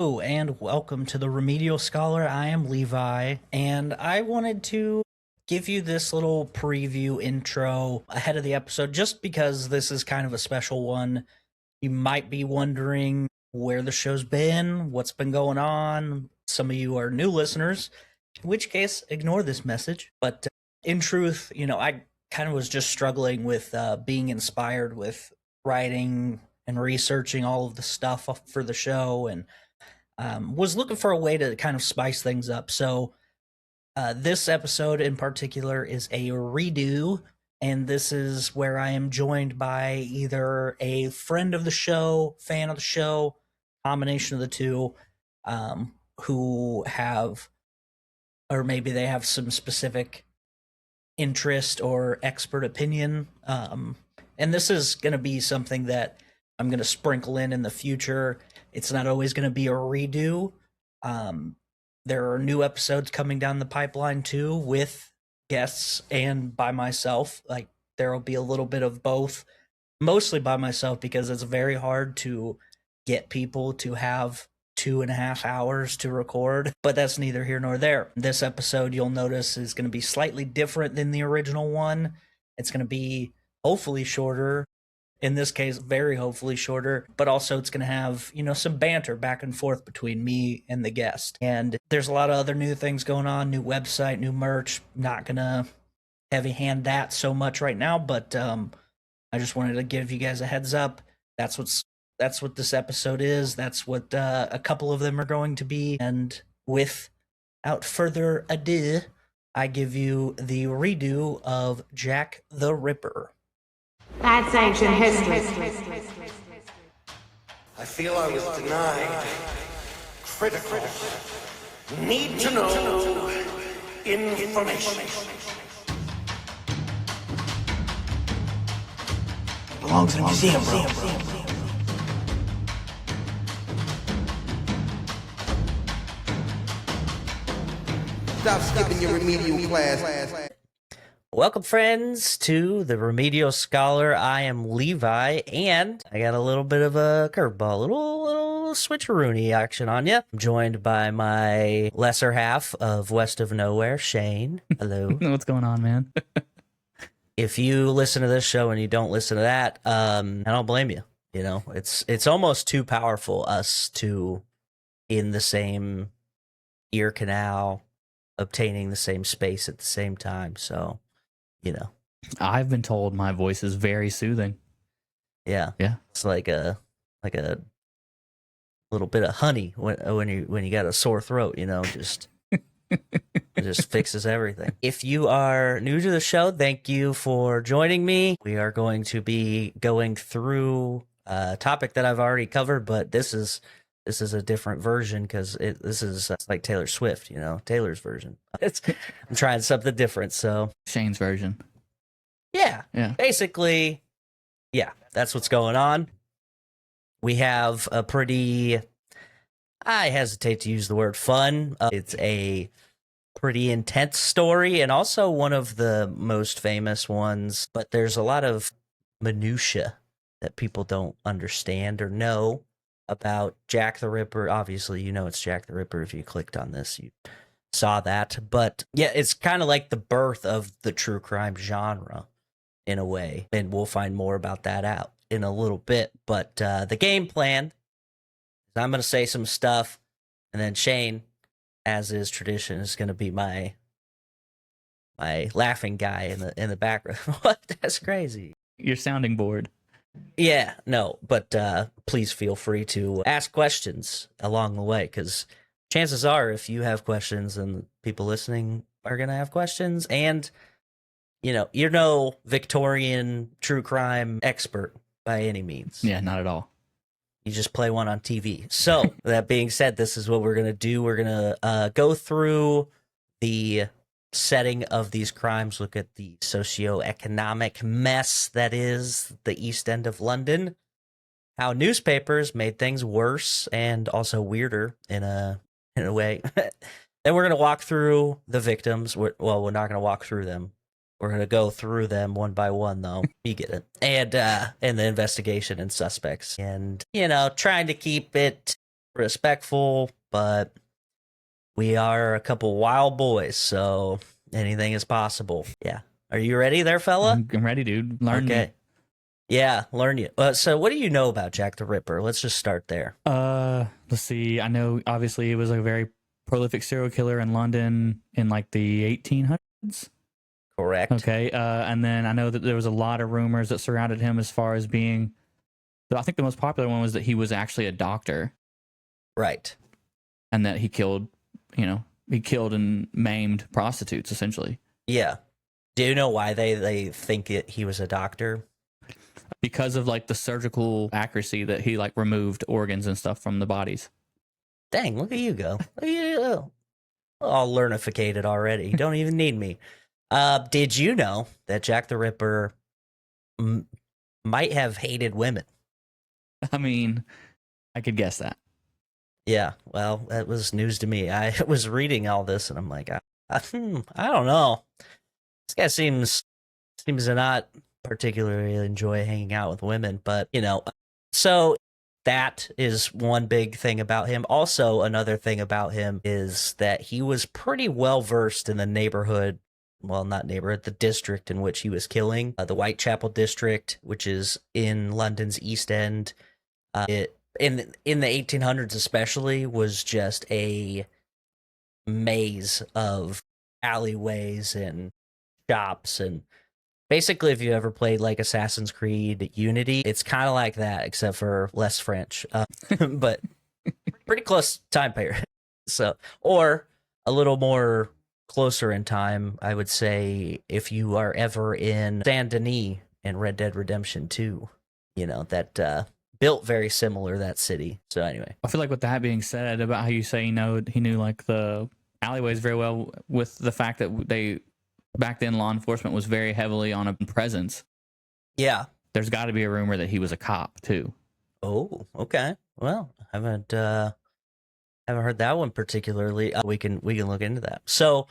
Hello and welcome to the Remedial Scholar. I am Levi, and I wanted to give you this little preview intro ahead of the episode just because this is kind of a special one. You might be wondering where the show's been, what's been going on. Some of you are new listeners, in which case, ignore this message. But in truth, I kind of was just struggling with being inspired with writing and researching all of the stuff for the show, and was looking for a way to kind of spice things up. So this episode in particular is a redo, and this is where I am joined by either a friend of the show, fan of the show, combination of the two, who have, or maybe they have some specific interest or expert opinion. And this is going to be something that I'm going to sprinkle in the future. It's not always going to be a redo. There are new episodes coming down the pipeline too, with guests and by myself. Like, there will be a little bit of both, mostly by myself because it's very hard to get people to have 2.5 hours to record, but that's neither here nor there. This episode, you'll notice, is going to be slightly different than the original one. It's going to be hopefully shorter. In this case, very hopefully shorter, but also it's going to have, some banter back and forth between me and the guest. And there's a lot of other new things going on, new website, new merch. Not going to heavy hand that so much right now, but I just wanted to give you guys a heads up. That's what this episode is. That's what a couple of them are going to be. And without further ado, I give you the redo of Jack the Ripper. That's ancient history. I feel I was denied critical, need to know information. Belongs in a museum, bro. Stop skipping your remedial class. Welcome, friends, to the Remedial Scholar. I am Levi, and I got a little bit of a curveball, little switcheroony action on you. I'm joined by my lesser half of West of Nowhere, Shane. Hello. What's going on, man? If you listen to this show and you don't listen to that, I don't blame you. It's almost too powerful, us two in the same ear canal, obtaining the same space at the same time. So, I've been told my voice is very soothing. Yeah. Yeah. It's like a little bit of honey when you got a sore throat, just it just fixes everything. If you are new to the show, thank you for joining me. We are going to be going through a topic that I've already covered, but this is a different version because this is like Taylor Swift, Taylor's version. I'm trying something different, so Shane's version. Yeah. Basically, that's what's going on. We have a pretty, I hesitate to use the word fun. It's a pretty intense story and also one of the most famous ones, but there's a lot of minutia that people don't understand or know about Jack the Ripper. Obviously, it's Jack the Ripper. If you clicked on this, you saw that. But yeah, it's kind of like the birth of the true crime genre in a way. And we'll find more about that out in a little bit. But the game plan is I'm going to say some stuff, and then Shane, as is tradition, is going to be my laughing guy in the background. What? That's crazy. your sounding board. Yeah, no, but please feel free to ask questions along the way, because chances are if you have questions, then people listening are going to have questions. And, you're no Victorian true crime expert by any means. Yeah, not at all. You just play one on TV. So that being said, this is what we're going to do. We're going to go through the setting of these crimes, look at the socioeconomic mess that is the East End of London, how newspapers made things worse and also weirder in a way. Then we're going to walk through the victims. We're not going to walk through them. We're going to go through them one by one, though. You get it. And the investigation and suspects. And, trying to keep it respectful, but we are a couple wild boys, so anything is possible. Yeah. Are you ready there, fella? I'm ready, dude. Learn Okay. Yeah, learn you. So what do you know about Jack the Ripper? Let's just start there. me. Let's see. I know obviously he was a very prolific serial killer in London in like the 1800s. Correct. Okay. And then I know that there was a lot of rumors that surrounded him as far as being. I think the most popular one was that he was actually a doctor. Right. And that he killed and maimed prostitutes essentially. Yeah. Do you know why they think he was a doctor? Because of like the surgical accuracy that he like removed organs and stuff from the bodies. Dang, look at you go. Look at you. All learnificated already. You don't even need me. Did you know that Jack the Ripper might have hated women? I mean, I could guess that. Yeah, well, that was news to me. I was reading all this and I'm like, I don't know. This guy seems to not particularly enjoy hanging out with women, but so that is one big thing about him. Also, another thing about him is that he was pretty well versed in the neighborhood. Well, not neighborhood, the district in which he was killing, the Whitechapel district, which is in London's East End. It in the 1800s especially was just a maze of alleyways and shops, and basically if you ever played like Assassin's Creed Unity, it's kind of like that except for less French, but pretty close time period. So, or a little more closer in time, I would say, if you are ever in Saint Denis in Red Dead Redemption 2, that built very similar, that city. So anyway, I feel like with that being said, about how you say he knew like the alleyways very well, with the fact that back then law enforcement was very heavily on a presence. Yeah, there's got to be a rumor that he was a cop too. Oh, okay. Well, I haven't heard that one particularly. We can look into that. So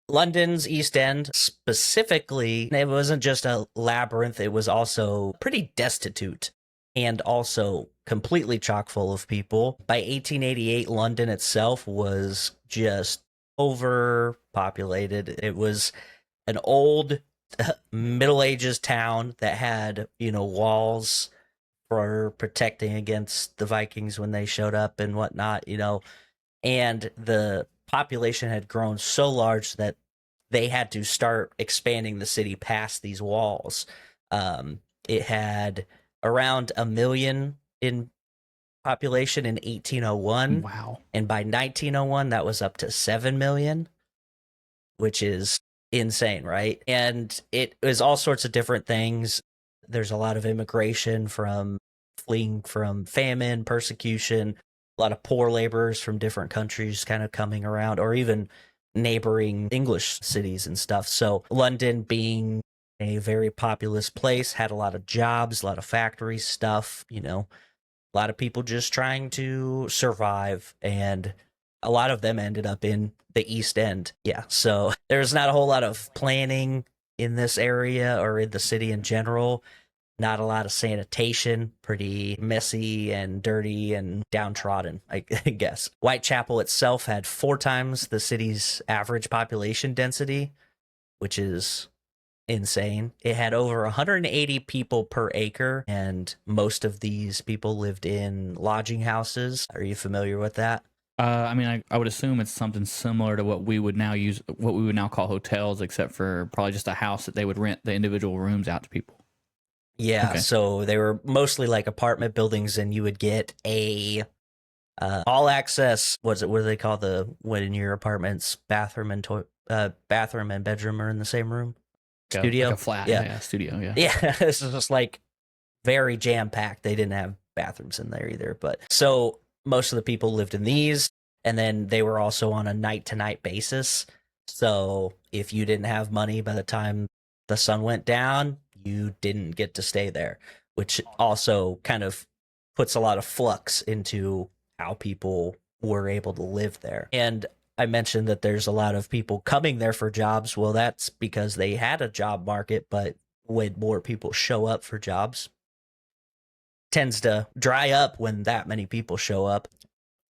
London's East End specifically, it wasn't just a labyrinth, it was also pretty destitute and also completely chock full of people. By 1888, London itself was just overpopulated. It was an old Middle Ages town that had, walls for protecting against the Vikings when they showed up and whatnot, and the population had grown so large that they had to start expanding the city past these walls. It had around 1 million in population in 1801. Wow. And by 1901, that was up to 7 million, which is insane, right? And it was all sorts of different things. There's a lot of immigration from fleeing from famine, persecution, a lot of poor laborers from different countries kind of coming around, or even neighboring English cities and stuff. So London, being a very populous place, had a lot of jobs, a lot of factory stuff, a lot of people just trying to survive, and a lot of them ended up in the East End. Yeah, so there's not a whole lot of planning in this area or in the city in general. Not a lot of sanitation, pretty messy and dirty and downtrodden, I guess. Whitechapel itself had 4 times the city's average population density, which is insane. It had over 180 people per acre, and most of these people lived in lodging houses. Are you familiar with that? I mean, I would assume it's something similar to what we would now call hotels, except for probably just a house that they would rent the individual rooms out to people. Yeah, okay. So they were mostly like apartment buildings, and you would get a all access. What do they call when in your apartments bathroom and bedroom are in the same room? Studio, like a flat, yeah, studio, yeah. Yeah, this is just like very jam packed. They didn't have bathrooms in there either, but so most of the people lived in these, and then they were also on a night to night basis. So if you didn't have money by the time the sun went down, you didn't get to stay there, which also kind of puts a lot of flux into how people were able to live there. And I mentioned that there's a lot of people coming there for jobs. Well, that's because they had a job market, but when more people show up for jobs, tends to dry up when that many people show up.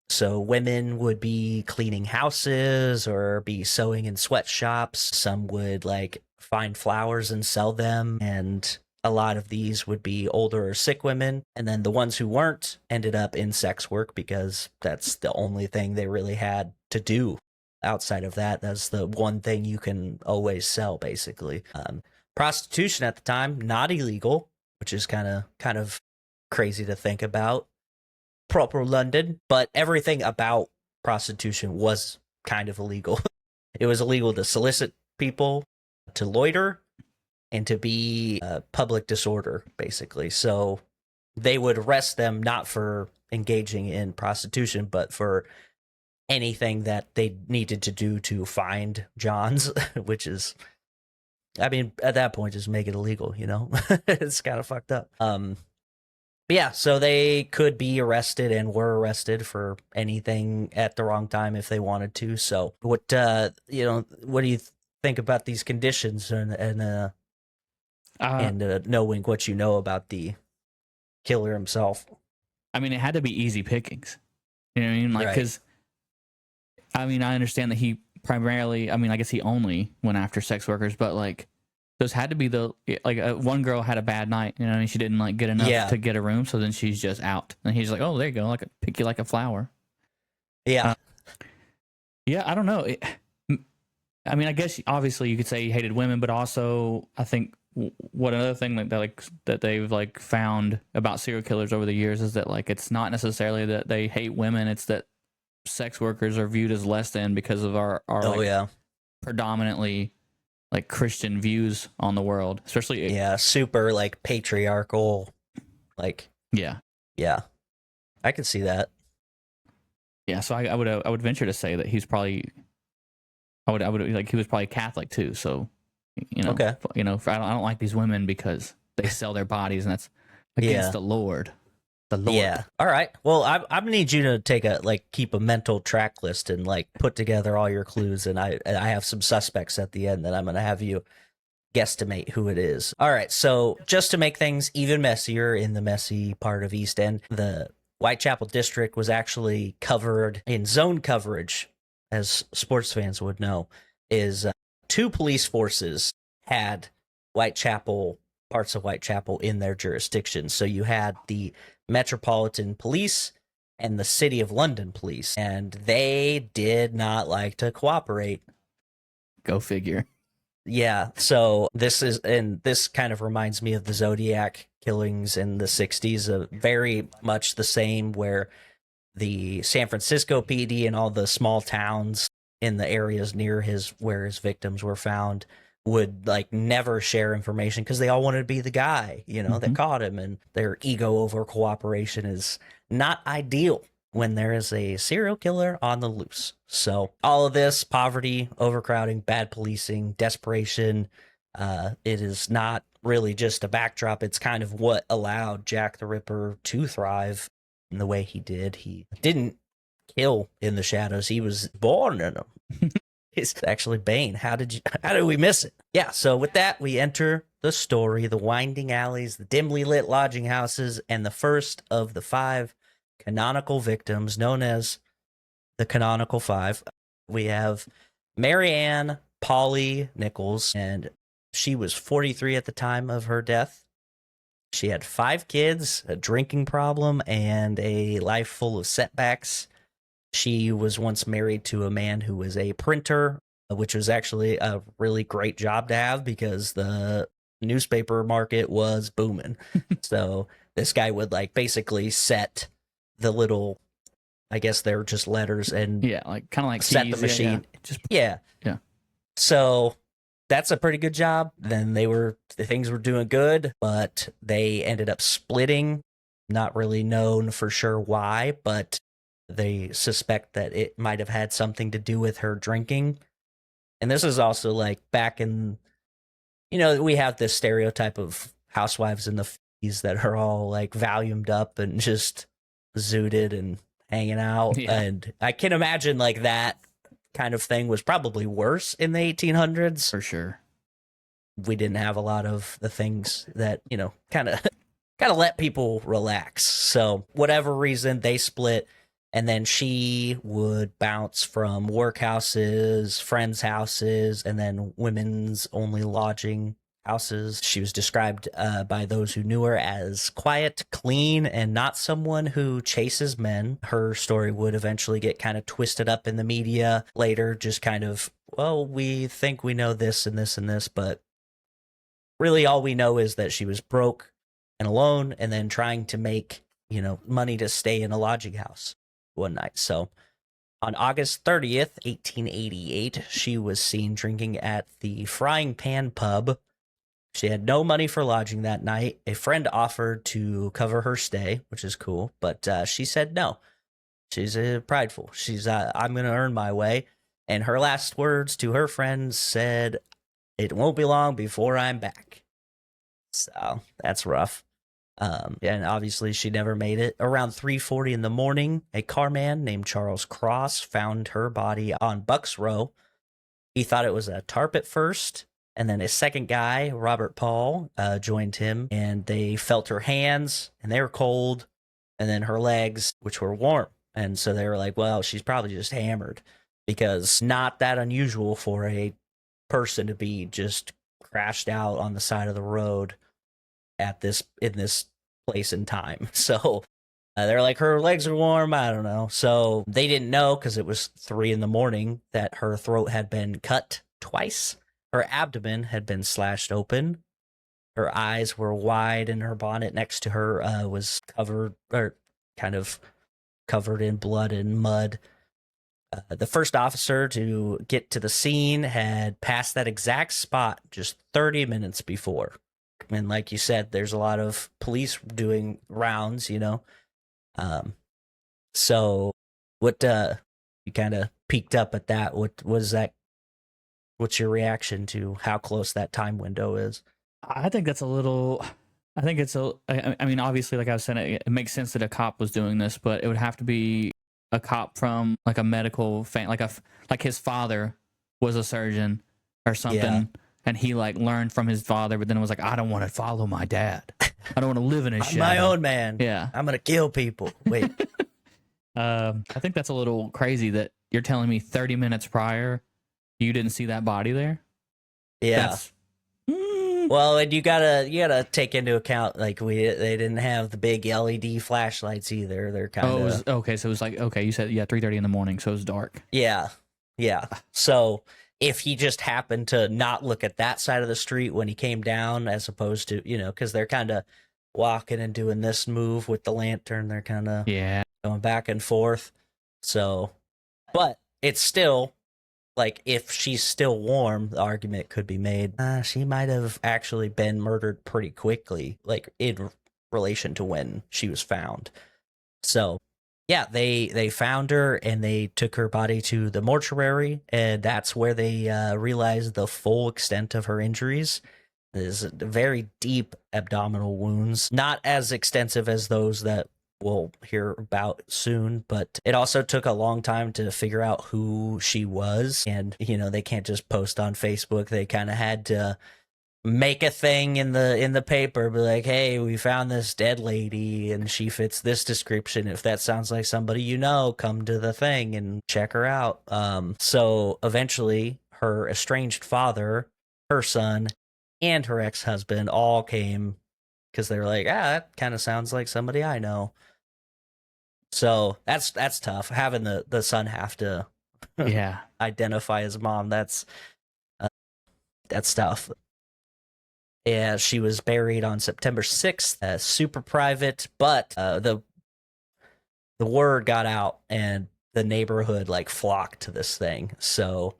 So women would be cleaning houses or be sewing in sweatshops. Some would like find flowers and sell them. And a lot of these would be older or sick women. And then the ones who weren't ended up in sex work because that's the only thing they really had to do. Outside of that, that's the one thing you can always sell, basically. Prostitution at the time, not illegal, which is kind of crazy to think about. Proper London, but everything about prostitution was kind of illegal. It was illegal to solicit people, to loiter, and to be public disorder, basically. So they would arrest them not for engaging in prostitution, but for anything that they needed to do to find Johns, which is, I mean, at that point, just make it illegal, you know? It's kind of fucked up. Yeah, so they could be arrested and were arrested for anything at the wrong time if they wanted to. So what do you think about these conditions and knowing what you know about the killer himself? I mean, it had to be easy pickings. You know what I mean? Like, because, I mean, I understand that he primarily, I mean, I guess he only went after sex workers, but like, those had to be one girl had a bad night, you know, and she didn't like get enough to get a room, so then she's just out. And he's like, "Oh, there you go, like pick you like a flower." Yeah, I don't know. I mean, I guess obviously you could say he hated women, but also I think what another thing that they've like found about serial killers over the years is that like it's not necessarily that they hate women; it's that sex workers are viewed as less than because of our predominantly like Christian views on the world, especially super like patriarchal, like yeah, I can see that. Yeah, so I would venture to say that he's probably I would like he was probably Catholic too. So I don't like these women because they sell their bodies and that's against the Lord. Yeah. All right. Well, I'm gonna need you to keep a mental track list and like put together all your clues, and I have some suspects at the end that I'm gonna have you guesstimate who it is. All right. So just to make things even messier in the messy part of East End, the Whitechapel district was actually covered in zone coverage, as sports fans would know. Is two police forces had parts of Whitechapel in their jurisdiction. So you had the Metropolitan Police and the City of London Police, and they did not like to cooperate. Go figure. Yeah, so this kind of reminds me of the Zodiac killings in the 60s, very much the same, where the San Francisco PD and all the small towns in the areas near where his victims were found would like never share information because they all wanted to be the guy, that caught him, and their ego over cooperation is not ideal when there is a serial killer on the loose. So all of this, poverty, overcrowding, bad policing, desperation, it is not really just a backdrop. It's kind of what allowed Jack the Ripper to thrive in the way he did. He didn't kill in the shadows. He was born in them. It's actually Bane. How did we miss it? Yeah, so with that, we enter the story, the winding alleys, the dimly lit lodging houses, and the first of the 5 canonical victims known as the Canonical 5. We have Mary Ann Polly Nichols, and she was 43 at the time of her death. She had 5 kids, a drinking problem, and a life full of setbacks. She was once married to a man who was a printer, which was actually a really great job to have because the newspaper market was booming. So this guy would like basically set the little, I guess they're just letters, and kind of like set keys, the machine. Yeah. So that's a pretty good job. Then things were doing good, but they ended up splitting. Not really known for sure why, but they suspect that it might have had something to do with her drinking. And this is also like back in, we have this stereotype of housewives in the 50s that are all like volumed up and just zooted and hanging out. Yeah. And I can imagine like that kind of thing was probably worse in the 1800s. For sure. We didn't have a lot of the things that, kind of let people relax. So whatever reason, they split. And then she would bounce from workhouses, friends' houses, and then women's only lodging houses. She was described by those who knew her as quiet, clean, and not someone who chases men. Her story would eventually get kind of twisted up in the media later, just kind of, well, we think we know this and this and this, but really all we know is that she was broke and alone and then trying to make, money to stay in a lodging house one night. So on August 30th, 1888, she was seen drinking at the Frying Pan Pub. She had no money for lodging that night. A friend offered to cover her stay, which is cool, but she said no. She's prideful. She's, I'm going to earn my way. And her last words to her friends said, "It won't be long before I'm back." So that's rough. And obviously she never made it. Around 3:40 in the morning, a carman named Charles Cross found her body on Bucks Row. He thought it was a tarp at first, and then a second guy, Robert Paul, joined him, and they felt her hands, and they were cold, and then her legs, which were warm. And so they were like, well, she's probably just hammered, because not that unusual for a person to be just crashed out on the side of the road in this place and time. So they're like, her legs are warm. I don't know. So they didn't know, because it was 3 a.m, that her throat had been cut twice. Her abdomen had been slashed open. Her eyes were wide, and her bonnet next to her was covered, or kind of covered in blood and mud. The first officer to get to the scene had passed that exact spot just 30 minutes before. And like you said, there's a lot of police doing rounds, So what, you kind of peeked up at that. What was that? What's your reaction to how close that time window is? I think that's a little. I think it's a. I mean, obviously, like I was saying, it makes sense that a cop was doing this, but it would have to be a cop from like a medical like his father was a surgeon or something, Yeah. and he like learned from his father, but then it was like, I don't want to follow my dad. I don't want to live in his I'm shadow. my own man. Yeah, I'm gonna kill people. Wait. I think that's a little crazy that you're telling me 30 minutes prior you didn't see that body there. Yeah. That's, Well, and you gotta take into account, like, they didn't have the big LED flashlights either. They're kind of okay. So it was like, okay, you said 3:30 in the morning, so it was dark. Yeah. So if he just happened to not look at that side of the street when he came down, as opposed to, because they're kind of walking and doing this move with the lantern, they're kind of going back and forth. So, but it's still, like, if she's still warm, the argument could be made, she might have actually been murdered pretty quickly, like in relation to when she was found. So yeah, they found her and they took her body to the mortuary, and that's where they realized the full extent of her injuries. There's very deep abdominal wounds, not as extensive as those that we'll hear about soon, but it also took a long time to figure out who she was. And, they can't just post on Facebook. They kind of had to make a thing in the paper, be like, hey, we found this dead lady and she fits this description. If that sounds like somebody come to the thing and check her out. So eventually her estranged father, her son, and her ex-husband all came, because they were like, that kind of sounds like somebody I know. So that's tough, having the son have to identify his mom. That's tough. Yeah, she was buried on September 6th, super private, but the word got out and the neighborhood like flocked to this thing. So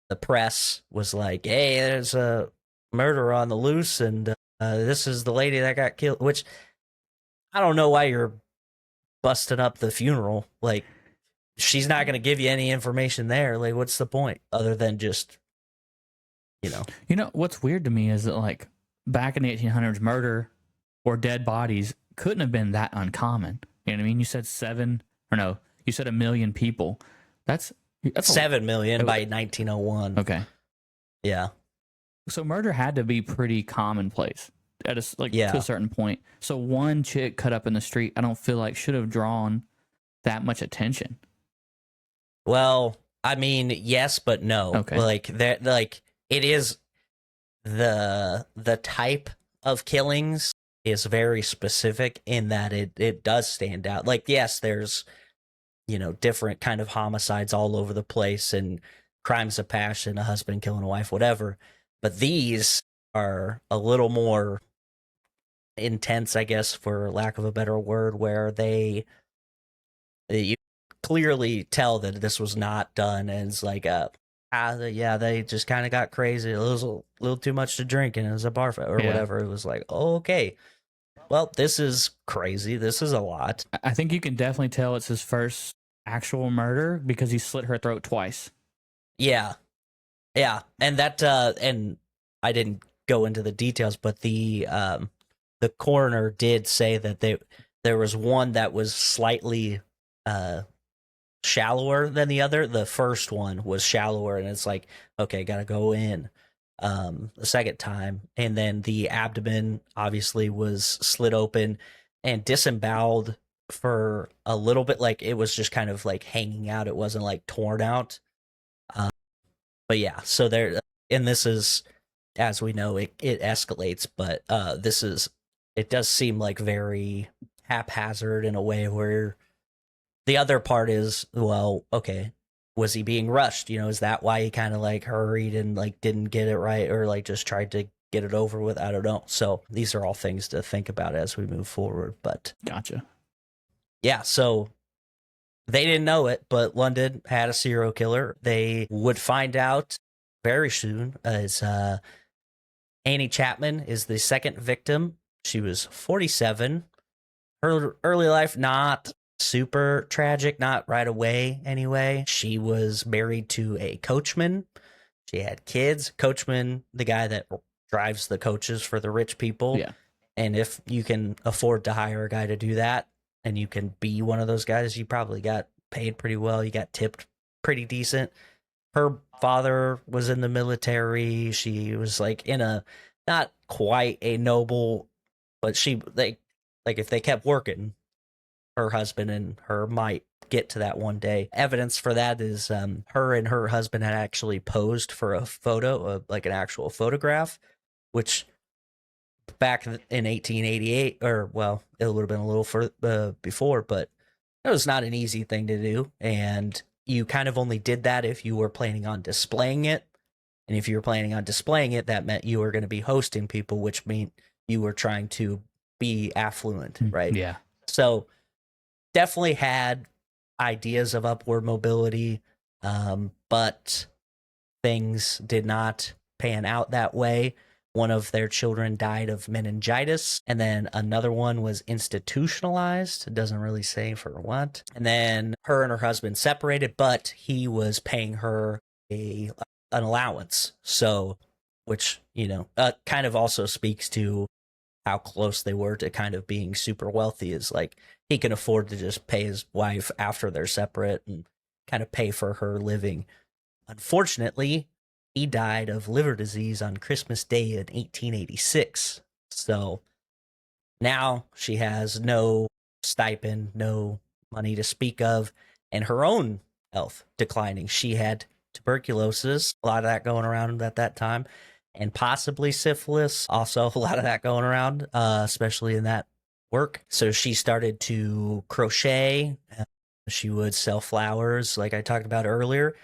the press was like, hey, there's a murder on the loose, and this is the lady that got killed, which I don't know why you're busting up the funeral. Like, she's not going to give you any information there. Like, what's the point other than just, what's weird to me is that, like, back in the 1800s, murder or dead bodies couldn't have been that uncommon. You know what I mean? You said you said 1 million people. That's 7 million by 1901. Okay. Yeah. So murder had to be pretty commonplace to a certain point. So one chick cut up in the street, I don't feel like should have drawn that much attention. Well, I mean, yes, but no. Okay. Like that, like it is the type of killings is very specific in that it does stand out. Like, yes, there's, you know, different kind of homicides all over the place and crimes of passion, a husband killing a wife, whatever. But these are a little more intense, I guess, for lack of a better word, where you clearly tell that this was not done as like they just kind of got crazy. It was a little too much to drink and it was a bar fight or whatever. It was like, oh, okay, well, this is crazy. This is a lot. I think you can definitely tell it's his first actual murder because he slit her throat twice. Yeah. And that and I didn't go into the details, but the coroner did say that there was one that was slightly shallower than the other. The first one was shallower, and it's like, okay, gotta go in the second time. And then the abdomen obviously was slit open and disemboweled for a little bit. Like it was just kind of like hanging out. It wasn't like torn out. But yeah, so there, and this is, as we know, it escalates, but it does seem like very haphazard in a way where the other part is, well, okay, was he being rushed? You know, is that why he kind of like hurried and like didn't get it right or like just tried to get it over with? I don't know. So these are all things to think about as we move forward. But gotcha. Yeah, so they didn't know it, but London had a serial killer. They would find out very soon as Annie Chapman is the second victim. She was 47. Her early life, not super tragic, not right away anyway. She was married to a coachman. She had kids. Coachman, the guy that drives the coaches for the rich people. Yeah. And if you can afford to hire a guy to do that, and you can be one of those guys, you probably got paid pretty well. You got tipped pretty decent. Her father was in the military. She was like in a, not quite a noble, but like if they kept working, her husband and her might get to that one day. Evidence for that is her and her husband had actually posed for a photo, like an actual photograph, which back in 1888, or well, it would have been a little before, but it was not an easy thing to do. And you kind of only did that if you were planning on displaying it. And if you were planning on displaying it, that meant you were going to be hosting people, which meant you were trying to be affluent, right? Yeah. So definitely had ideas of upward mobility, but things did not pan out that way. One of their children died of meningitis, and then another one was institutionalized. It doesn't really say for what. And then her and her husband separated, but he was paying her an allowance. So, which, you know, kind of also speaks to how close they were to kind of being super wealthy. Is like he can afford to just pay his wife after they're separate and kind of pay for her living. Unfortunately, he died of liver disease on Christmas Day in 1886. So now she has no stipend, no money to speak of, and her own health declining. She had tuberculosis, a lot of that going around at that time, and possibly syphilis, also a lot of that going around, especially in that work. So she started to crochet. She would sell flowers, like I talked about earlier.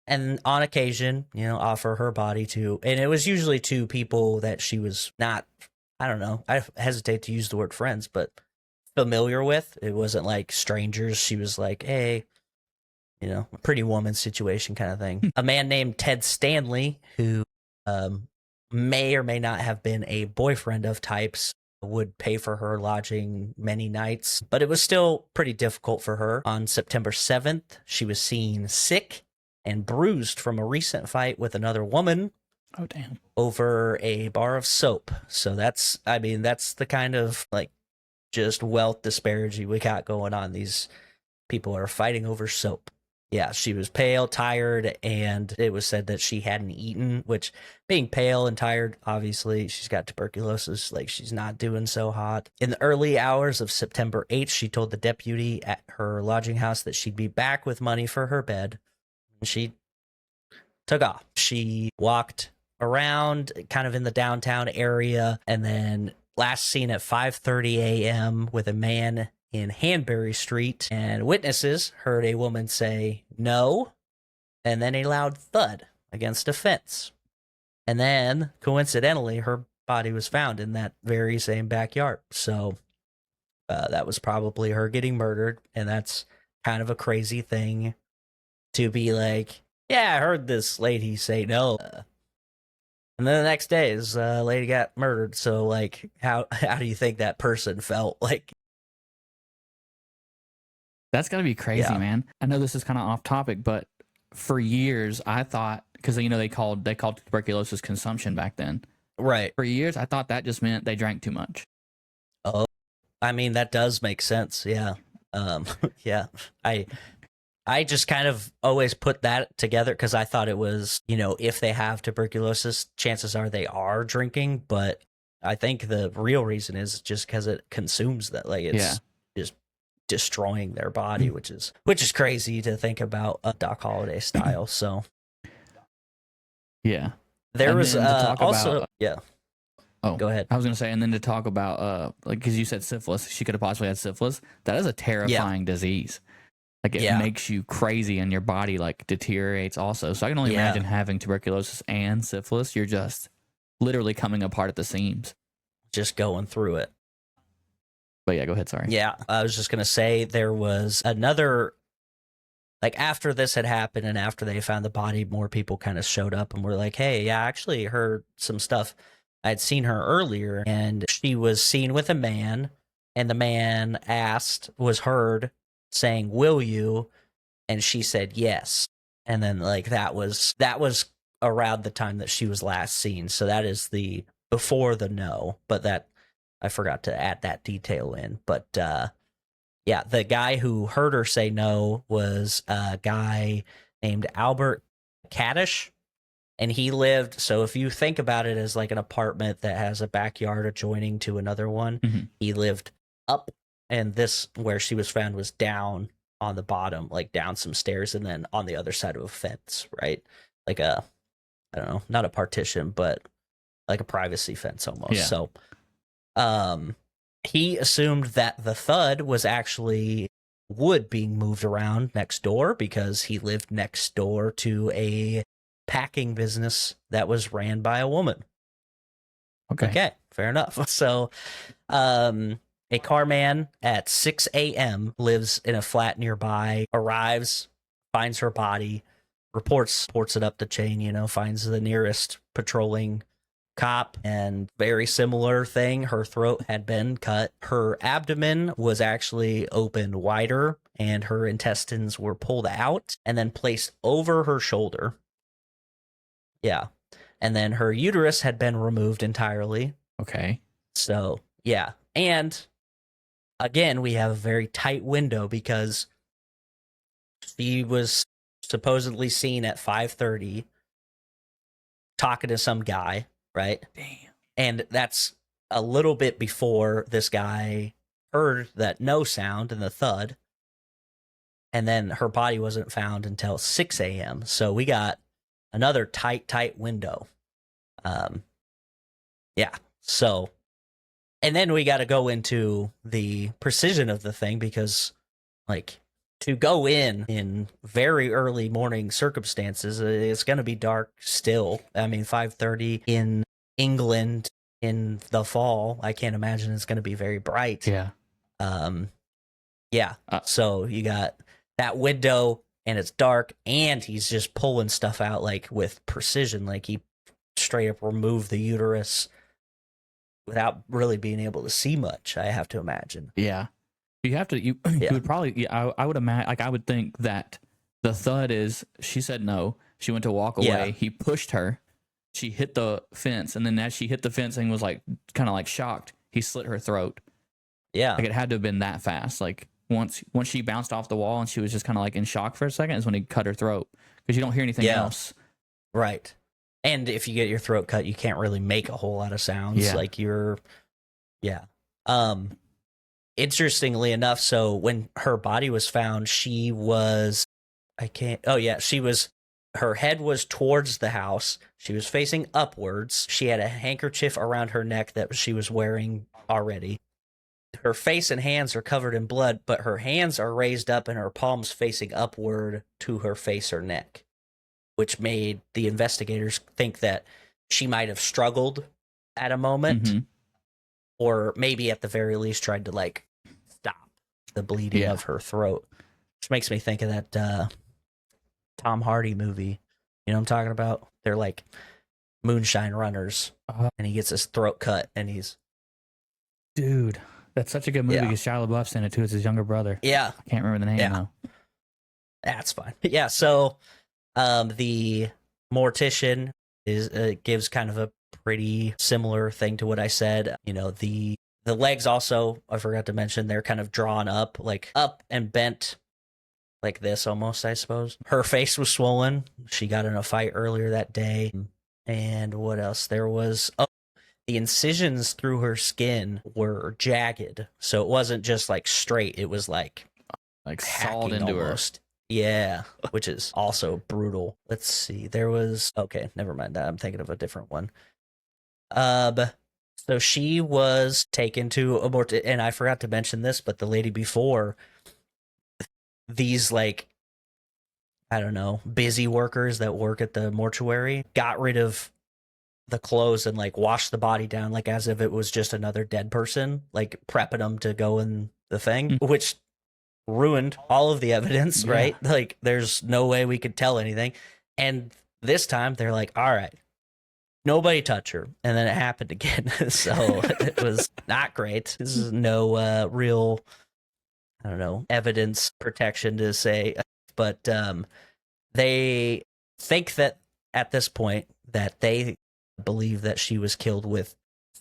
And on occasion, you know, offer her body to, and it was usually to people that she was not, I don't know, I hesitate to use the word friends, but familiar with. It wasn't like strangers. She was like, hey, you know, a pretty woman situation kind of thing. A man named Ted Stanley, who may or may not have been a boyfriend of Type's, would pay for her lodging many nights, but it was still pretty difficult for her. On September 7th, she was seen sick and bruised from a recent fight with another woman. Oh, damn. Over a bar of soap. So that's the kind of like just wealth disparity we got going on. These people are fighting over soap. Yeah, she was pale, tired, and it was said that she hadn't eaten, which being pale and tired, obviously, she's got tuberculosis, like she's not doing so hot. In the early hours of September 8th, she told the deputy at her lodging house that she'd be back with money for her bed. And she took off. She walked around kind of in the downtown area, and then last seen at 5:30 a.m. with a man in Hanbury Street, and witnesses heard a woman say no, and then a loud thud against a fence. And then, coincidentally, her body was found in that very same backyard. So that was probably her getting murdered, and that's kind of a crazy thing to be like, yeah, I heard this lady say no. And then the next day, this lady got murdered. So, like, how do you think that person felt? Like, That's got to be crazy, man. I know this is kind of off topic, but for years I thought, because they called tuberculosis consumption back then. Right. For years I thought that just meant they drank too much. Oh, I mean, that does make sense. Yeah. Yeah. I just kind of always put that together because I thought it was, if they have tuberculosis, chances are they are drinking. But I think the real reason is just because it consumes that. Like, it's just destroying their body, which is crazy to think about Doc Holliday style. So, yeah. There and was also, yeah. Oh, go ahead. I was going to say, and then to talk about, like, because you said syphilis, she could have possibly had syphilis. That is a terrifying disease. Like, it makes you crazy and your body, like, deteriorates also. So I can only imagine having tuberculosis and syphilis. You're just literally coming apart at the seams. Just going through it. But yeah, go ahead, sorry. Yeah, I was just going to say there was another, like, after this had happened and after they found the body, more people kind of showed up and were like, hey, yeah, I actually heard some stuff. I'd seen her earlier, and she was seen with a man, and the man was heard saying, will you? And she said yes. And then, like, that was around the time that she was last seen. So that is before the no, but that I forgot to add that detail in. But yeah, the guy who heard her say no was a guy named Albert Kaddish. And he lived, so if you think about it as like an apartment that has a backyard adjoining to another one, he lived up, and this, where she was found, was down on the bottom, like down some stairs, and then on the other side of a fence, right? Like I don't know, not a partition, but like a privacy fence almost. Yeah. So he assumed that the thud was actually wood being moved around next door because he lived next door to a packing business that was ran by a woman. Okay, fair enough. So a car man at 6 a.m. lives in a flat nearby, arrives, finds her body, reports it up the chain, finds the nearest patrolling cop, and very similar thing. Her throat had been cut. Her abdomen was actually opened wider, and her intestines were pulled out and then placed over her shoulder. Yeah. And then her uterus had been removed entirely. Okay. So, yeah. And again, we have a very tight window because she was supposedly seen at 5:30 talking to some guy, right? Damn. And that's a little bit before this guy heard that no sound and the thud. And then her body wasn't found until 6 a.m. So we got another tight window. Yeah. So, and then we got to go into the precision of the thing because, like, to go in very early morning circumstances, it's going to be dark still. I mean, 5:30 in England in the fall, I can't imagine it's going to be very bright. Yeah. Yeah. So you got that window, and it's dark, and he's just pulling stuff out, like, with precision. Like, he straight up removed the uterus without really being able to see much, I have to imagine. Yeah. You have to, you would probably, I would imagine, like, I would think that the thud is, she said no, she went to walk away, he pushed her, she hit the fence, and then as she hit the fence and was, like, kind of, like, shocked, he slit her throat. Yeah. Like, it had to have been that fast. Like, once she bounced off the wall and she was just kind of like in shock for a second is when he cut her throat, because you don't hear anything else. Right. And if you get your throat cut, you can't really make a whole lot of sounds. Yeah. Like interestingly enough, so when her body was found, she was her head was towards the house. She was facing upwards. She had a handkerchief around her neck that she was wearing already. Her face and hands are covered in blood, but her hands are raised up and her palms facing upward to her face or neck, which made the investigators think that she might have struggled at a moment, or maybe at the very least tried to like stop the bleeding of her throat. Which makes me think of that Tom Hardy movie. You know what I'm talking about? They're like moonshine runners, and he gets his throat cut, and he's... Dude, that's such a good movie because Shia LaBeouf's in it too. It's his younger brother. Yeah. I can't remember the name though. That's fine. Yeah, so the mortician gives kind of a pretty similar thing to what I said. You know, the legs also, I forgot to mention, they're kind of drawn up, like up and bent like this almost, I suppose. Her face was swollen. She got in a fight earlier that day. And what else? There was... the incisions through her skin were jagged. So it wasn't just like straight. It was like sawed into almost. Yeah, which is also brutal. Let's see. There was... okay, never mind that. I'm thinking of a different one. So she was taken to a and I forgot to mention this, but the lady before, these like, I don't know, busy workers that work at the mortuary got rid of the clothes and like washed the body down like as if it was just another dead person, like prepping them to go in the thing, which ruined all of the evidence, right? Like there's no way we could tell anything. And this time they're like, all right, nobody touch her. And then it happened again. So it was not great. This is no real, I don't know, evidence protection to say, but they think that at this point that they believe that she was killed with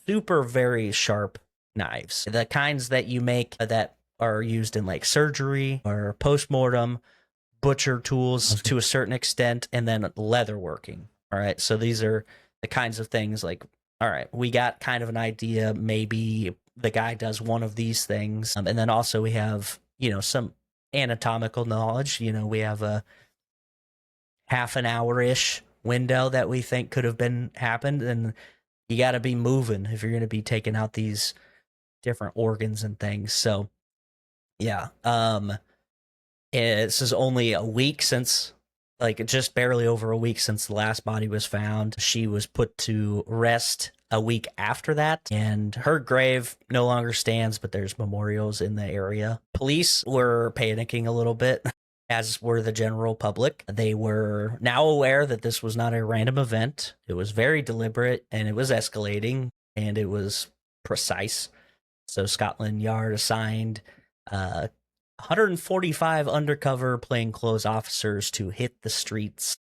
super very sharp knives, the kinds that you make that are used in like surgery or post-mortem, butcher tools to a certain extent, and then leatherworking. All right, so these are the kinds of things like, all right, we got kind of an idea, maybe the guy does one of these things, and then also we have, you know, some anatomical knowledge. You know, we have a half an hour-ish window that we think could have been happened, and you got to be moving if you're going to be taking out these different organs and things. So yeah, this is only a week since, like just barely over a week since the last body was found. She was put to rest a week after that, and her grave no longer stands, but there's memorials in the area. Police were panicking a little bit, as were the general public. They were now aware that this was not a random event. It was very deliberate, and it was escalating, and it was precise. So Scotland Yard assigned 145 undercover plainclothes officers to hit the streets,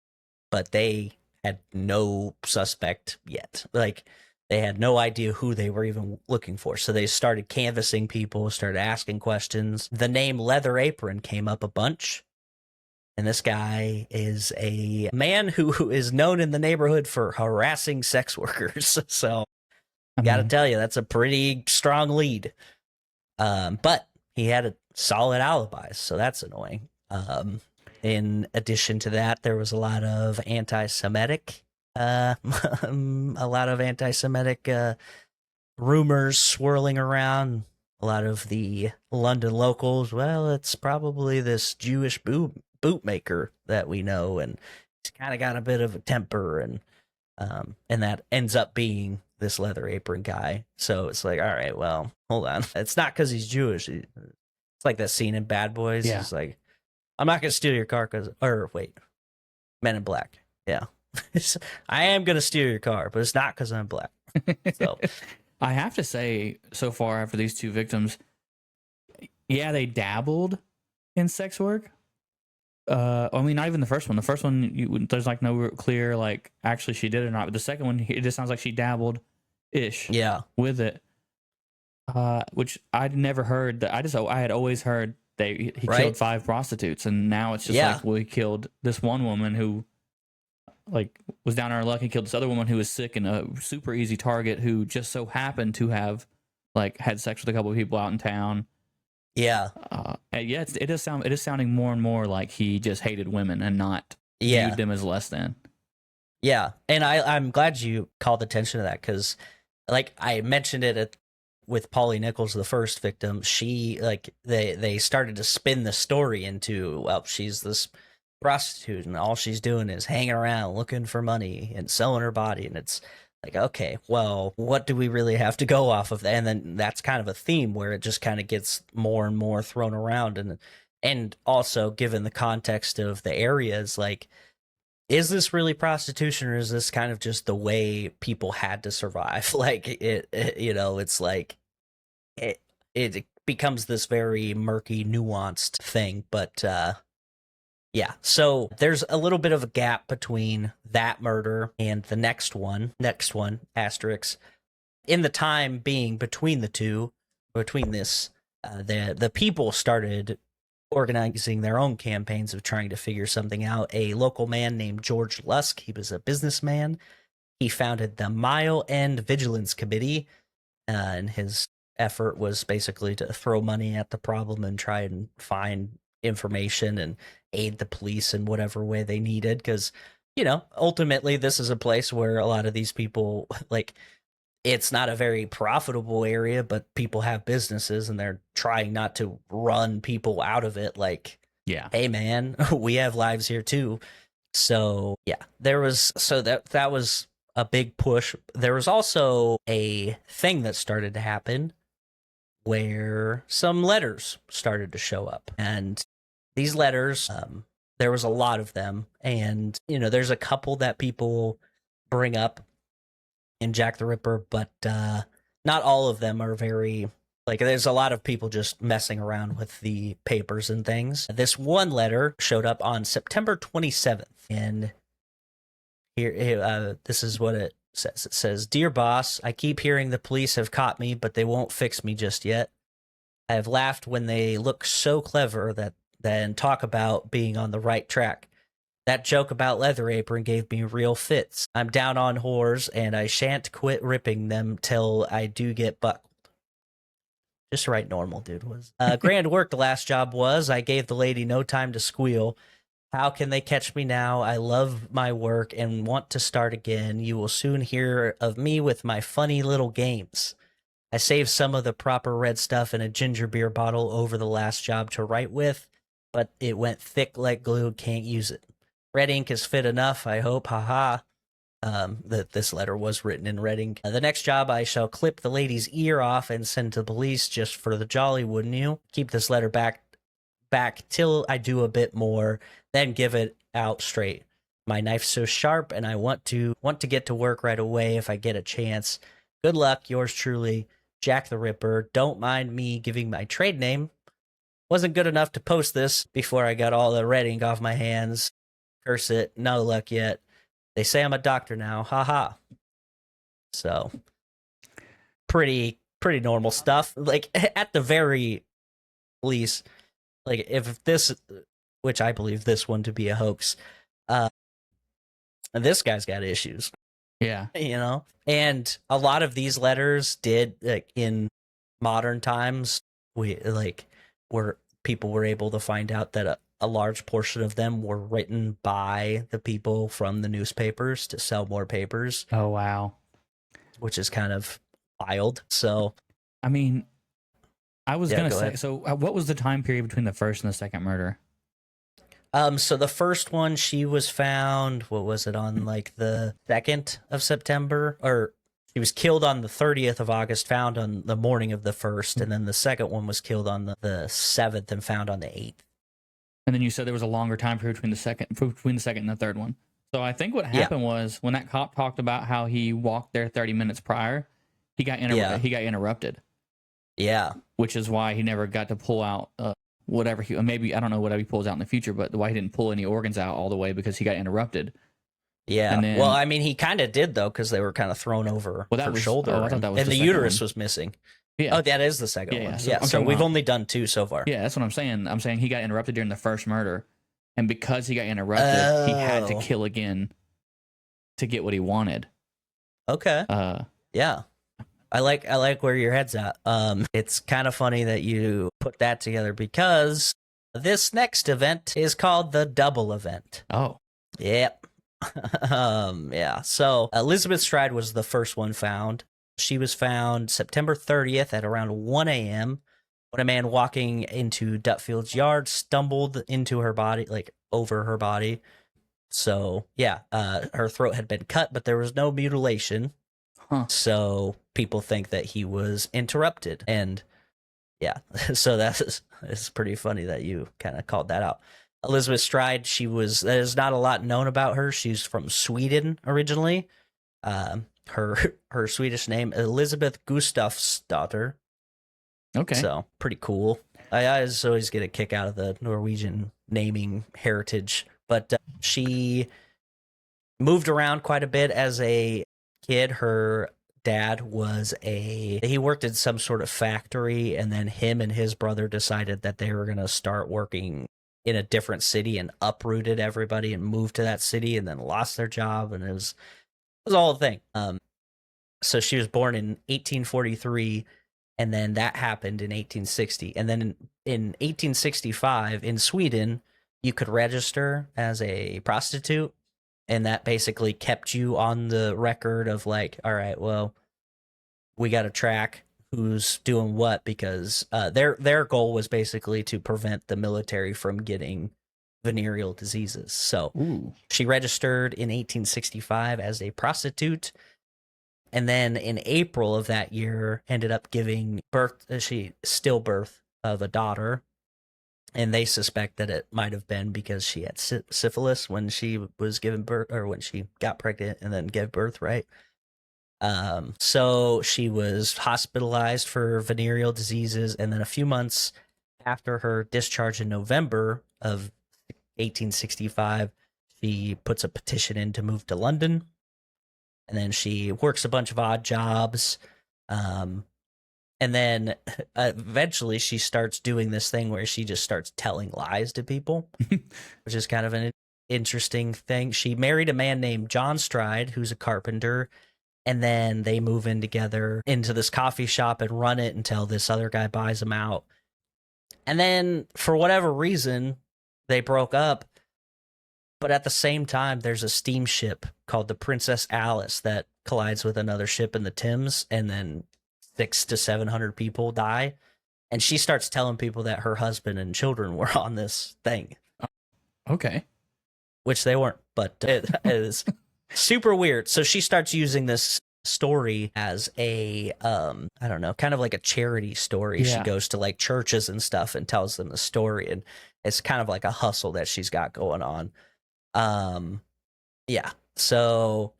but they had no suspect yet. Like, they had no idea who they were even looking for. So they started canvassing people, started asking questions. The name Leather Apron came up a bunch. And this guy is a man who is known in the neighborhood for harassing sex workers. So I got to tell you, that's a pretty strong lead. But he had a solid alibi, so that's annoying. In addition to that, there was a lot of anti-Semitic rumors swirling around. A lot of the London locals, well, it's probably this Jewish bootmaker that we know, and he's kind of got a bit of a temper, and that ends up being this Leather Apron guy. So it's like, all right, well, hold on. It's not because he's Jewish. It's like that scene in Bad Boys. Yeah. It's like, I'm not going to steal your car Men in Black. Yeah. I am going to steal your car, but it's not because I'm black. So I have to say, so far after these two victims, yeah, they dabbled in sex work. I mean, not even the first one. The first one, there's like no clear, like, actually she did it or not. But the second one, it just sounds like she dabbled-ish. Yeah. With it. Which I'd never heard. I had always heard he Right. killed 5 prostitutes, and now it's just Yeah. like, well, he killed this one woman who like was down on her luck. He killed this other woman who was sick and a super easy target who just so happened to have like had sex with a couple of people out in town. Yeah. And yeah, it is sounding more and more like he just hated women and not Yeah. viewed them as less than. Yeah. And I'm glad you called attention to that, because like I mentioned it with Polly Nichols, the first victim. She like they started to spin the story into, well, she's this prostitute and all she's doing is hanging around looking for money and selling her body, and it's like, okay, well, what do we really have to go off of that? And then that's kind of a theme where it just kind of gets more and more thrown around, and also given the context of the areas, like, is this really prostitution, or is this kind of just the way people had to survive? Like it's like it becomes this very murky, nuanced thing. But yeah, so there's a little bit of a gap between that murder and the next one, asterisk. In the time being between the two, between this, the people started organizing their own campaigns of trying to figure something out. A local man named George Lusk, he was a businessman. He founded the Mile End Vigilance Committee, and his effort was basically to throw money at the problem and try and find information and aid the police in whatever way they needed, because ultimately this is a place where a lot of these people, like, it's not a very profitable area, but people have businesses and they're trying not to run people out of it. Like, Yeah. hey man, we have lives here too. So yeah, that was a big push. There was also a thing that started to happen where some letters started to show up, and these letters, there was a lot of them, and there's a couple that people bring up in Jack the Ripper, but not all of them are very, like, there's a lot of people just messing around with the papers and things. This one letter showed up on September 27th, and here this is what it says. It says, "Dear boss, I keep hearing the police have caught me, but they won't fix me just yet. I have laughed when they look so clever that then talk about being on the right track. That joke about Leather Apron gave me real fits. I'm down on whores, and I shan't quit ripping them till I do get buckled." Just right normal, dude. Was grand work the last job was. I gave the lady no time to squeal. How can they catch me now? I love my work and want to start again. You will soon hear of me with my funny little games. I saved some of the proper red stuff in a ginger beer bottle over the last job to write with, but it went thick like glue. Can't use it. Red ink is fit enough, I hope. Haha. That this letter was written in red ink. The next job, I shall clip the lady's ear off and send to the police just for the jolly, wouldn't you? Keep this letter back till I do a bit more, then give it out straight. My knife's so sharp, and I want to get to work right away if I get a chance. Good luck, yours truly, Jack the Ripper. Don't mind me giving my trade name. Wasn't good enough to post this before I got all the red ink off my hands. Curse it, no luck yet. They say I'm a doctor now, haha. So, pretty normal stuff. Like, at the very least, like, if this, which I believe this one to be a hoax, this guy's got issues. Yeah. And a lot of these letters did, like, in modern times, where people were able to find out that a large portion of them were written by the people from the newspapers to sell more papers. Oh, wow. Which is kind of wild. So, I mean, I was going to say, ahead. so what was the time period between the first and the second murder? So the first one, she was found, what was it, on like the 2nd of September, or she was killed on the 30th of August, found on the morning of the 1st, and then the second one was killed on the 7th and found on the 8th. And then you said there was a longer time period between the second and the third one. So I think what happened was when that cop talked about how he walked there 30 minutes prior, he got interrupted. Yeah. Which is why he never got to pull out whatever maybe, I don't know, whatever he pulls out in the future, but why he didn't pull any organs out all the way, because he got interrupted. Yeah. And then, well, I mean, he kind of did, though, because they were kind of thrown over her shoulder. Oh, I thought that was and the uterus was missing. Yeah. Oh, that is the second Yeah, one. so Yeah, I'm so talking we've about- only done 2 so far. Yeah, that's what I'm saying. I'm saying he got interrupted during the first murder, and because he got interrupted, he had to Oh. kill again to get what he wanted. Okay. Uh, Yeah. I like where your head's at. It's kind of funny that you put that together because this next event is called the double event. oh, Yep. Yeah. So Elizabeth Stride was the first one found. She was found September 30th at around 1 a.m. when a man walking into Dutfield's yard stumbled into her body, like over her body. So yeah, her throat had been cut, but there was no mutilation. Huh. So people think that he was interrupted, and yeah, so it's pretty funny that you kind of called that out. Elizabeth Stride, there's not a lot known about her. She's from Sweden originally. Her Swedish name, Elizabeth Gustafsdotter. okay. So pretty cool. I always get a kick out of the Norwegian naming heritage, but she moved around quite a bit as a kid. Her dad he worked in some sort of factory, and then him and his brother decided that they were going to start working in a different city and uprooted everybody and moved to that city and then lost their job, and it was all a thing. So she was born in 1843, and then that happened in 1860, and then in 1865 in Sweden you could register as a prostitute, and that basically kept you on the record of like, all right, well, we got to track who's doing what, because their goal was basically to prevent the military from getting venereal diseases. So Ooh. she registered in 1865 as a prostitute, and then in April of that year ended up giving birth, stillbirth of a daughter. And they suspect that it might have been because she had syphilis when she was given birth, or when she got pregnant and then gave birth, right? So she was hospitalized for venereal diseases, and then a few months after her discharge in November of 1865, she puts a petition in to move to London, and then she works a bunch of odd jobs. And then eventually she starts doing this thing where she just starts telling lies to people, which is kind of an interesting thing. She married a man named John Stride, who's a carpenter, and then they move in together into this coffee shop and run it until this other guy buys them out. And then for whatever reason, they broke up. But at the same time, there's a steamship called the Princess Alice that collides with another ship in the Thames, and then 600 to 700 people die, and she starts telling people that her husband and children were on this thing. Okay. Which they weren't, but it is super weird. So she starts using this story as a I don't know, kind of like a charity story. Yeah. She goes to like churches and stuff and tells them the story, and it's kind of like a hustle that she's got going on. Yeah. So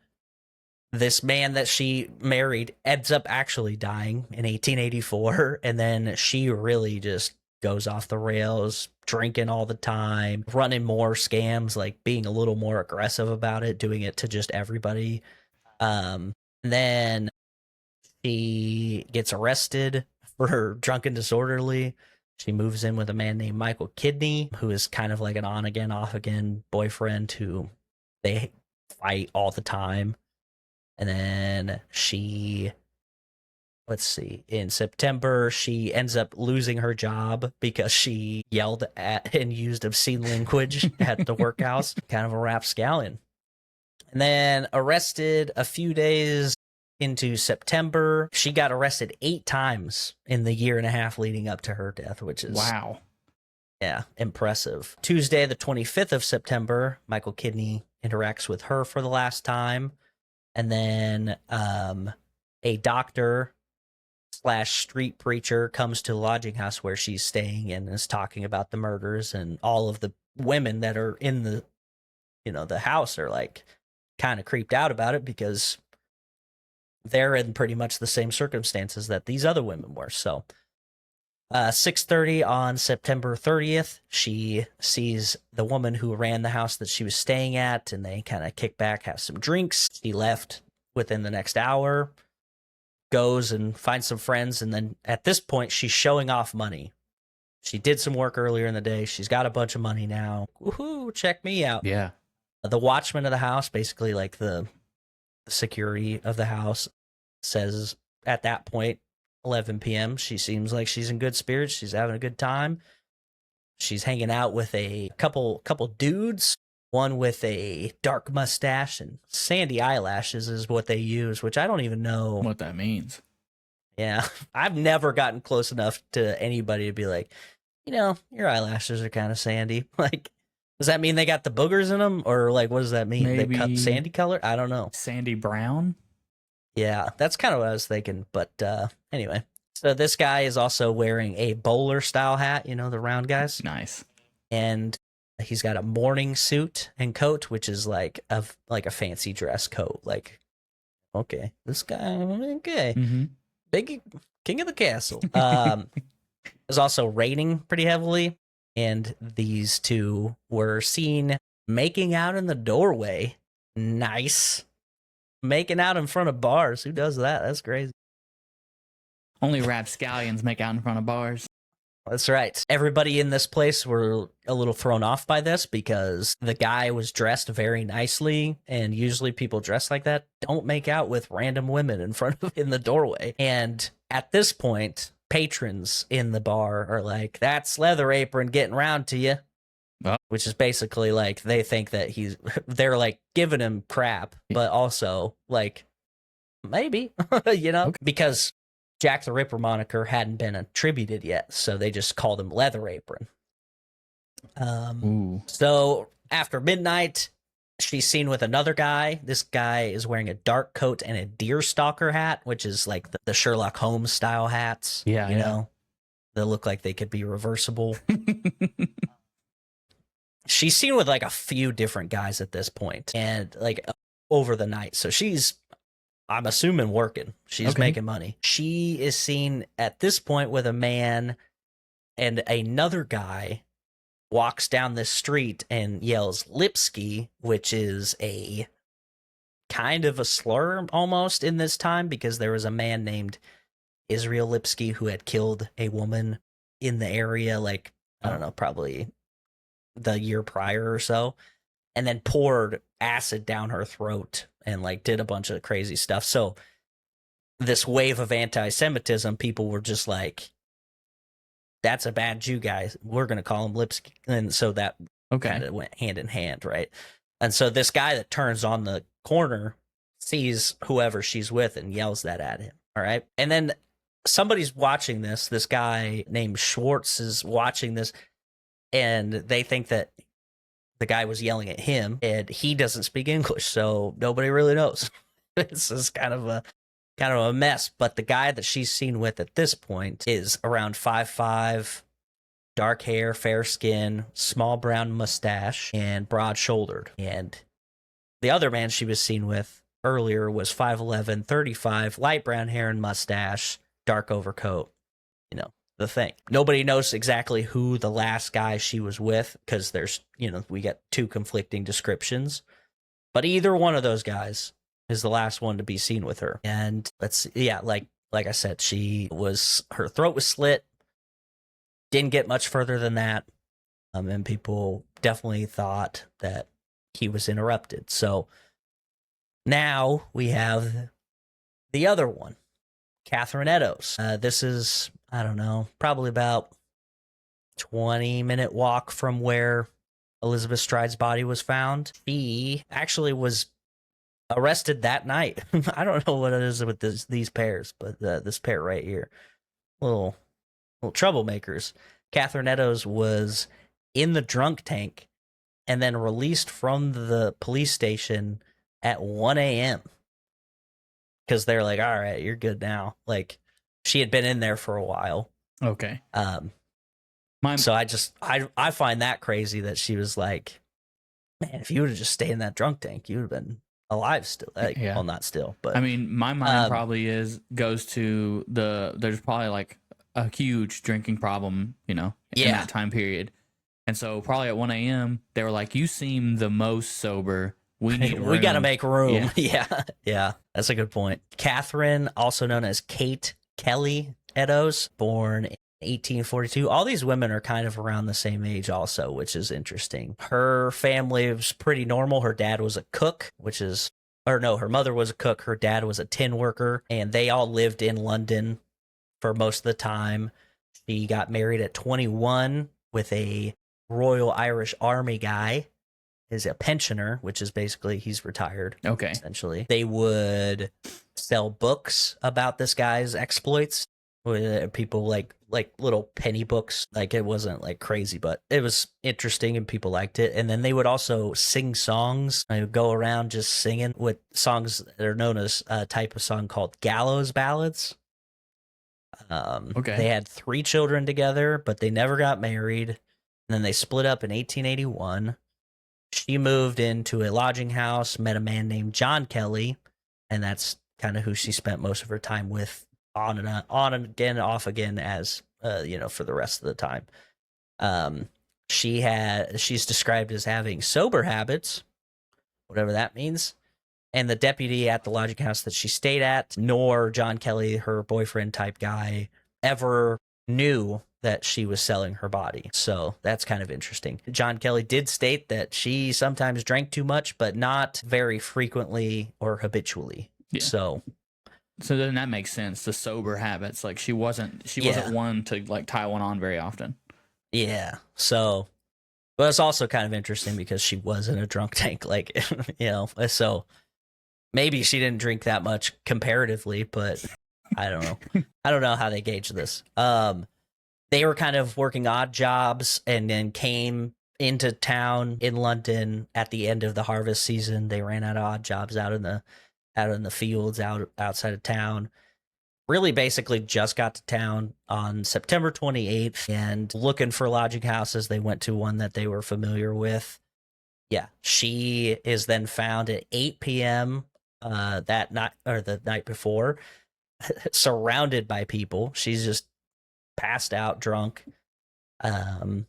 this man that she married ends up actually dying in 1884, and then she really just goes off the rails, drinking all the time, running more scams, like being a little more aggressive about it, doing it to just everybody. And then she gets arrested for drunken disorderly. She moves in with a man named Michael Kidney, who is kind of like an on-again, off-again boyfriend who they fight all the time. And then in September, she ends up losing her job because she yelled at and used obscene language at the workhouse. Kind of a rapscallion. And then arrested a few days into September. She got arrested 8 times in the year and a half leading up to her death, which is... Wow. Yeah, impressive. Tuesday, the 25th of September, Michael Kidney interacts with her for the last time. And then a doctor / street preacher comes to the lodging house where she's staying and is talking about the murders, and all of the women that are in the house are like kind of creeped out about it because they're in pretty much the same circumstances that these other women were. So 6:30 on September 30th, she sees the woman who ran the house that she was staying at, and they kind of kick back, have some drinks. She left within the next hour. goes and finds some friends, and then at this point she's showing off money. She did some work earlier in the day. She's got a bunch of money now. Woohoo, check me out. Yeah. The watchman of the house, basically like the security of the house, says at that point, 11 p.m., she seems like she's in good spirits. She's having a good time. She's hanging out with a couple dudes, one with a dark mustache and sandy eyelashes is what they use, which I don't even know what that means. Yeah, I've never gotten close enough to anybody to be like, your eyelashes are kind of sandy. Like, does that mean they got the boogers in them? Or, like, what does that mean? Maybe they cut sandy color? I don't know. Sandy brown? Yeah, that's kind of what I was thinking. But anyway, so this guy is also wearing a bowler-style hat, the round guys. Nice. And he's got a morning suit and coat, which is like a fancy dress coat. Like, okay, this guy, okay. Mm-hmm. Big king of the castle. Was also raining pretty heavily, and these two were seen making out in the doorway. Nice. Making out in front of bars. Who does that? That's crazy. Only rapscallions make out in front of bars. That's right. Everybody in this place were a little thrown off by this because the guy was dressed very nicely, and usually people dressed like that don't make out with random women in the doorway. And at this point, patrons in the bar are like, "That's Leather Apron getting round to you," which is basically like they think that they're like giving him crap, but also like maybe, okay. Because Jack the Ripper moniker hadn't been attributed yet, so they just called him Leather Apron. So after midnight, she's seen with another guy. This guy is wearing a dark coat and a deerstalker hat, which is like the Sherlock Holmes style hats. Yeah, you know, they look like they could be reversible. She's seen with like a few different guys at this point, and like over the night. So I'm assuming working. She's making money. She is seen at this point with a man, and another guy walks down this street and yells Lipsky, which is a kind of a slur almost in this time, because there was a man named Israel Lipsky who had killed a woman in the area, like, I don't know, probably the year prior or so, and then poured acid down her throat and like did a bunch of crazy stuff. So this wave of anti-Semitism, people were just like, that's a bad Jew guy, we're going to call him Lipsky. And so that kind of went hand in hand, right? And so this guy that turns on the corner sees whoever she's with and yells that at him, all right? And then somebody's watching this guy named Schwartz is watching this, and they think that the guy was yelling at him, and he doesn't speak English, so nobody really knows. This is kind of a mess. But the guy that she's seen with at this point is around 5'5", dark hair, fair skin, small brown mustache, and broad-shouldered. And the other man she was seen with earlier was 5'11", 35, light brown hair and mustache, dark overcoat. The thing. Nobody knows exactly who the last guy she was with, because there's, we get two conflicting descriptions. But either one of those guys is the last one to be seen with her. And like I said, her throat was slit. Didn't get much further than that. And people definitely thought that he was interrupted. So now we have the other one, Catherine Eddowes. This is, I don't know, probably about 20-minute walk from where Elizabeth Stride's body was found. She actually was arrested that night. I don't know what it is with these pairs, but this pair right here, little troublemakers. Catherine Eddowes was in the drunk tank and then released from the police station at 1 a.m. because they're like, all right, you're good now. Like, she had been in there for a while. Okay. So I find that crazy that she was like, man, if you would have just stayed in that drunk tank, you would have been alive still. Like, well, not still, but I mean, my mind probably goes to there's probably like a huge drinking problem, in that time period. And so probably at 1 a.m. they were like, you seem the most sober We need We got to room. make room. Yeah. Yeah, that's a good point. Catherine, also known as Kate Kelly Eddowes, born in 1842. All these women are kind of around the same age also, which is interesting. Her family was pretty normal. Her dad was a cook, her mother was a cook. Her dad was a tin worker, and they all lived in London for most of the time. She got married at 21 with a Royal Irish Army guy. Is a pensioner, which is basically he's retired. Okay. Essentially, they would sell books about this guy's exploits. People like little penny books. Like, it wasn't like crazy, but it was interesting and people liked it. And then they would also sing songs. They would go around just singing with songs that are known as a type of song called gallows ballads. Okay. They had 3 children together, but they never got married. And then they split up in 1881. She moved into a lodging house, met a man named John Kelly, and that's kind of who she spent most of her time with, on and again, off again, as for the rest of the time. She's described as having sober habits, whatever that means. And the deputy at the lodging house that she stayed at, nor John Kelly, her boyfriend type guy, ever knew that she was selling her body. So that's kind of interesting. John Kelly did state that she sometimes drank too much, but not very frequently or habitually. Yeah. So then that makes sense. The sober habits, like she wasn't one to like tie one on very often. Yeah. So, but it's also kind of interesting because she was in a drunk tank, like, so maybe she didn't drink that much comparatively, but I don't know. I don't know how they gauge this. They were kind of working odd jobs and then came into town in London at the end of the harvest season. They ran out of odd jobs out in the fields outside of town. Really basically just got to town on September 28th and looking for lodging houses. They went to one that they were familiar with. Yeah, she is then found at 8 p.m. That night, or the night before, surrounded by people. She's just passed out, drunk. And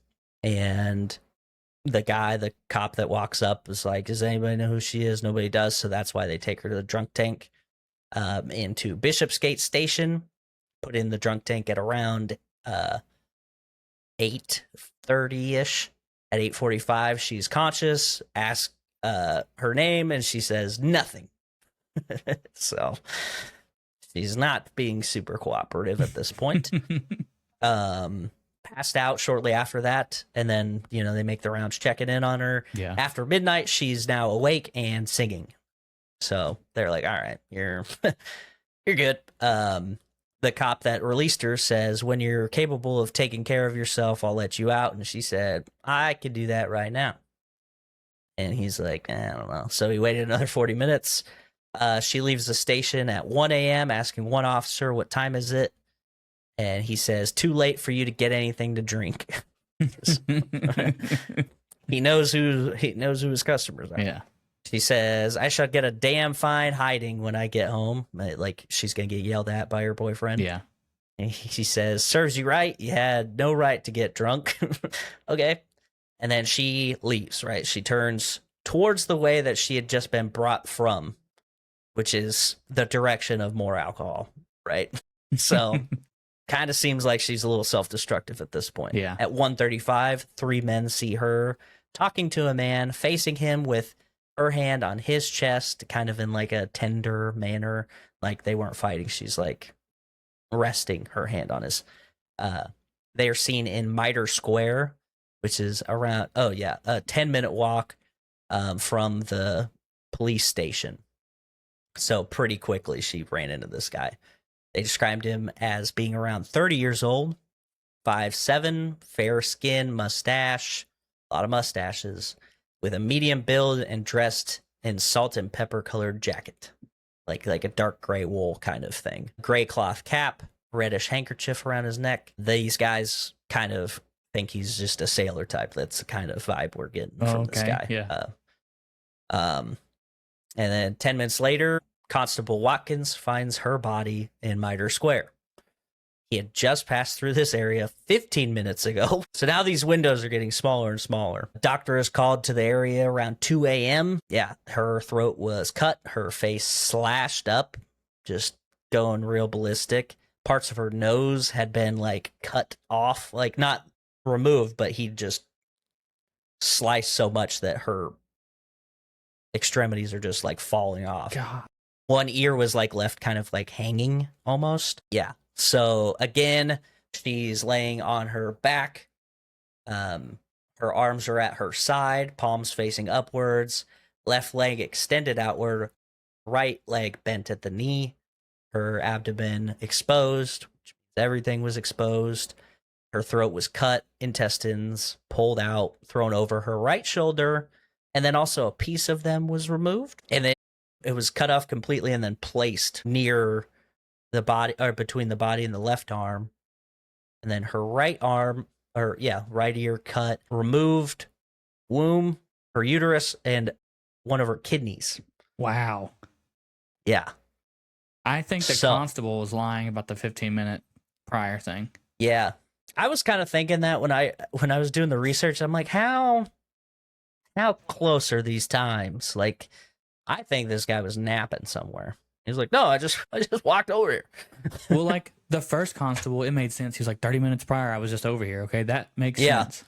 the cop that walks up is like, does anybody know who she is? Nobody does. So that's why they take her to the drunk tank, into Bishopsgate Station, put in the drunk tank at around 8:30-ish. At 8:45, she's conscious, ask her name, and she says nothing. So she's not being super cooperative at this point. Passed out shortly after that, and then they make the rounds checking in on her. Yeah. After midnight, she's now awake and singing. So they're like, all right, you're good. The cop that released her says, when you're capable of taking care of yourself, I'll let you out. And she said, I could do that right now. And he's like, I don't know. So he waited another 40 minutes. She leaves the station at 1 a.m. asking one officer, what time is it? And he says, too late for you to get anything to drink. He knows who his customers are. Yeah. She says, I shall get a damn fine hiding when I get home. Like, she's going to get yelled at by her boyfriend. Yeah. And she says, serves you right. You had no right to get drunk. Okay. And then she leaves, right? She turns towards the way that she had just been brought from, which is the direction of more alcohol, right? So kind of seems like she's a little self-destructive at this point. Yeah. At 1:35, 3 men see her talking to a man, facing him with her hand on his chest, kind of in like a tender manner, like they weren't fighting. She's like resting her hand on his. They are seen in Mitre Square, which is around a 10-minute walk from the police station. So pretty quickly she ran into this guy. They described him as being around 30 years old, 5'7", fair skin, mustache, a lot of mustaches, with a medium build and dressed in salt and pepper colored jacket, like a dark gray wool kind of thing. Gray cloth cap, reddish handkerchief around his neck. These guys kind of think he's just a sailor type. That's the kind of vibe we're getting from this guy. Yeah. And then 10 minutes later, Constable Watkins finds her body in Mitre Square. He had just passed through this area 15 minutes ago. So now these windows are getting smaller and smaller. The doctor is called to the area around 2 a.m. Yeah, her throat was cut, her face slashed up, just going real ballistic. Parts of her nose had been like cut off, like not removed, but he just sliced so much that her extremities are just like falling off. God. One ear was like left kind of like hanging almost. Yeah. So again, she's laying on her back. Her arms are at her side, palms facing upwards, left leg extended outward, right leg bent at the knee, her abdomen exposed, which means everything was exposed. Her throat was cut, intestines pulled out, thrown over her right shoulder, and then also a piece of them was removed. And then it was cut off completely and then placed near the body, or between the body and the left arm. And then her right arm, right ear cut, removed, womb, her uterus, and one of her kidneys. Wow. Yeah. I think the constable was lying about the 15-minute prior thing. Yeah. I was kind of thinking that when I was doing the research, I'm like, how close are these times? Like, I think this guy was napping somewhere. He was like, no, I just walked over here. Well, like the first constable, it made sense. He was like 30 minutes prior, I was just over here. Okay, that makes sense.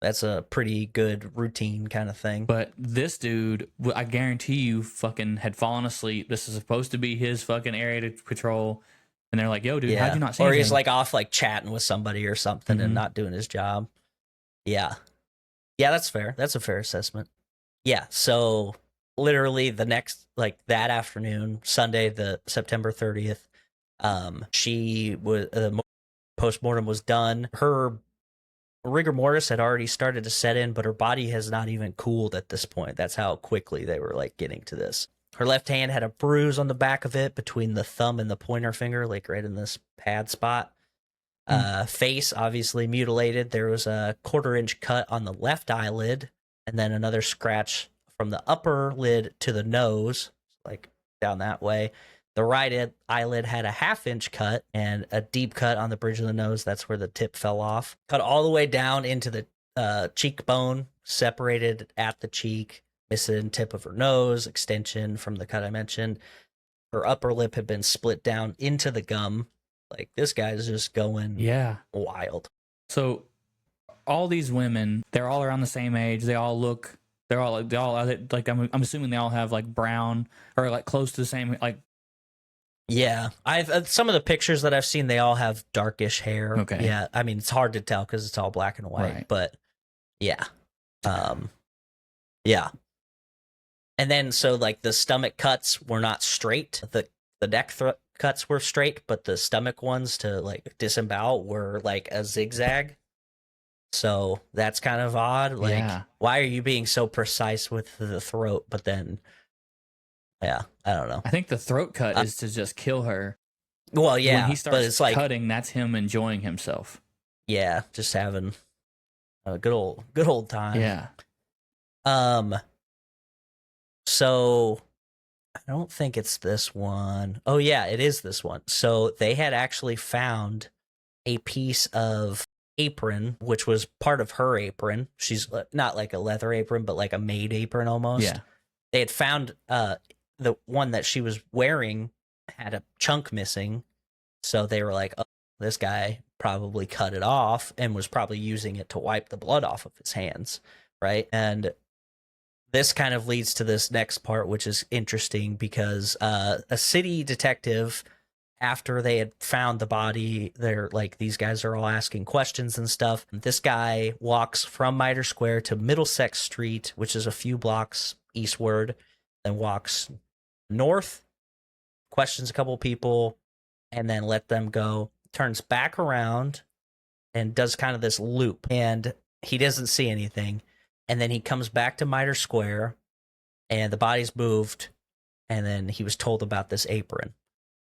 That's a pretty good routine kind of thing. But this dude, I guarantee you, fucking had fallen asleep. This is supposed to be his fucking area to patrol. And they're like, yo, dude, how'd you not see anything? Or he's like off like chatting with somebody or something and not doing his job. Yeah. Yeah, that's fair. That's a fair assessment. Yeah, so literally the next, like that afternoon, Sunday, the September 30th, the postmortem was done. Her rigor mortis had already started to set in, but her body has not even cooled at this point. That's how quickly they were like getting to this. Her left hand had a bruise on the back of it between the thumb and the pointer finger, like right in this pad spot. Face obviously mutilated. There was a 1/4-inch cut on the left eyelid, and then another scratch from the upper lid to the nose, like down that way. The right eyelid had a 1/2-inch cut and a deep cut on the bridge of the nose. That's where the tip fell off. Cut all the way down into the cheekbone, separated at the cheek, missing tip of her nose, extension from the cut I mentioned. Her upper lip had been split down into the gum. Like, this guy's just going wild. So all these women, they're all around the same age. They're all like, I'm assuming they all have like brown or like close to the same, like. Yeah, I've some of the pictures that I've seen, they all have darkish hair. Okay. Yeah, I mean, it's hard to tell because it's all black and white, but yeah. Yeah. And then, so like the stomach cuts were not straight. The neck cuts were straight, but the stomach ones to like disembowel were like a zigzag. So that's kind of odd. Like, why are you being so precise with the throat? But then, I don't know. I think the throat cut is to just kill her. Well, yeah, when he starts but it's like cutting, that's him enjoying himself. Yeah, just having a good old time. Yeah. So I don't think it's this one. Oh yeah, it is this one. So they had actually found a piece of apron, which was part of her apron. She's not like a leather apron, but like a maid apron almost. Yeah. They had found the one that she was wearing had a chunk missing. So they were like, oh, this guy probably cut it off and was probably using it to wipe the blood off of his hands, right? And this kind of leads to this next part, which is interesting because a city detective, after they had found the body, they're like, these guys are all asking questions and stuff. This guy walks from Mitre Square to Middlesex Street, which is a few blocks eastward, then walks north, questions a couple people, and then let them go. Turns back around and does kind of this loop, and he doesn't see anything. And then he comes back to Mitre Square, and the body's moved, and then he was told about this apron.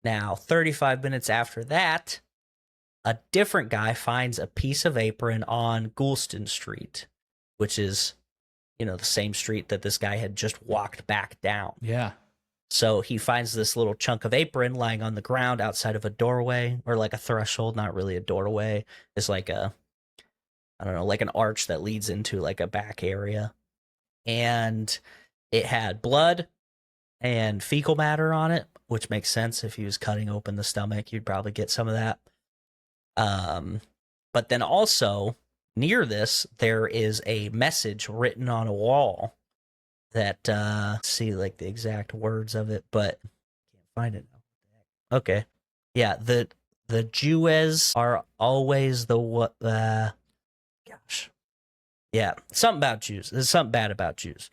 Now, 35 minutes after that, a different guy finds a piece of apron on Goulston Street, which is, the same street that this guy had just walked back down. Yeah. So he finds this little chunk of apron lying on the ground outside of a doorway, or like a threshold, not really a doorway. It's like a, I don't know, like an arch that leads into like a back area. And it had blood and fecal matter on it, which makes sense. If he was cutting open the stomach, you'd probably get some of that. But then also near this, there is a message written on a wall that, see like the exact words of it, but can't find it now. Okay. Yeah. The Jews are always the what, gosh. Yeah. Something about Jews. There's something bad about Jews.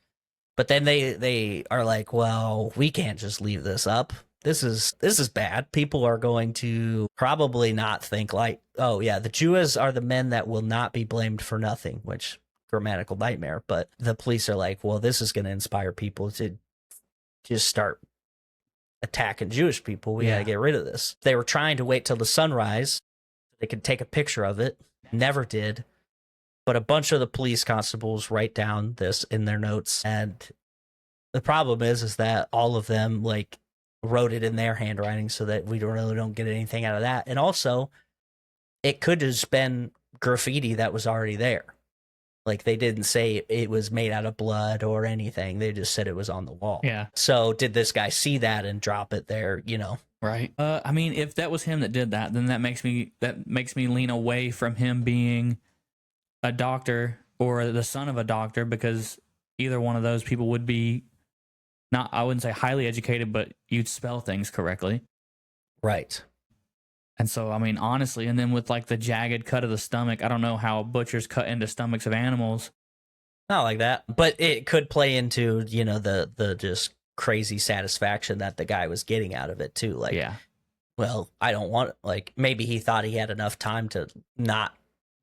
But then they are like, well, we can't just leave this up. This is bad. People are going to probably not think like, oh yeah, the Jews are the men that will not be blamed for nothing, which grammatical nightmare. But the police are like, well, this is going to inspire people to just start attacking Jewish people. We got to get rid of this. They were trying to wait till the sunrise. They could take a picture of it. Never did. But a bunch of the police constables write down this in their notes. And the problem is that all of them like wrote it in their handwriting so that we don't get anything out of that. And also, it could have just been graffiti that was already there. Like, they didn't say it was made out of blood or anything. They just said it was on the wall. Yeah. So did this guy see that and drop it there, you know? Right. I mean, if that was him that did that, then that makes me lean away from him being a doctor or the son of a doctor, because either one of those people would be not, I wouldn't say highly educated, but you'd spell things correctly. Right. And so, I mean, honestly, and then with like the jagged cut of the stomach, I don't know how butchers cut into stomachs of animals. Not like that, but it could play into, you know, the just crazy satisfaction that the guy was getting out of it too. Like, Yeah. well, I don't want, like, maybe he thought he had enough time to not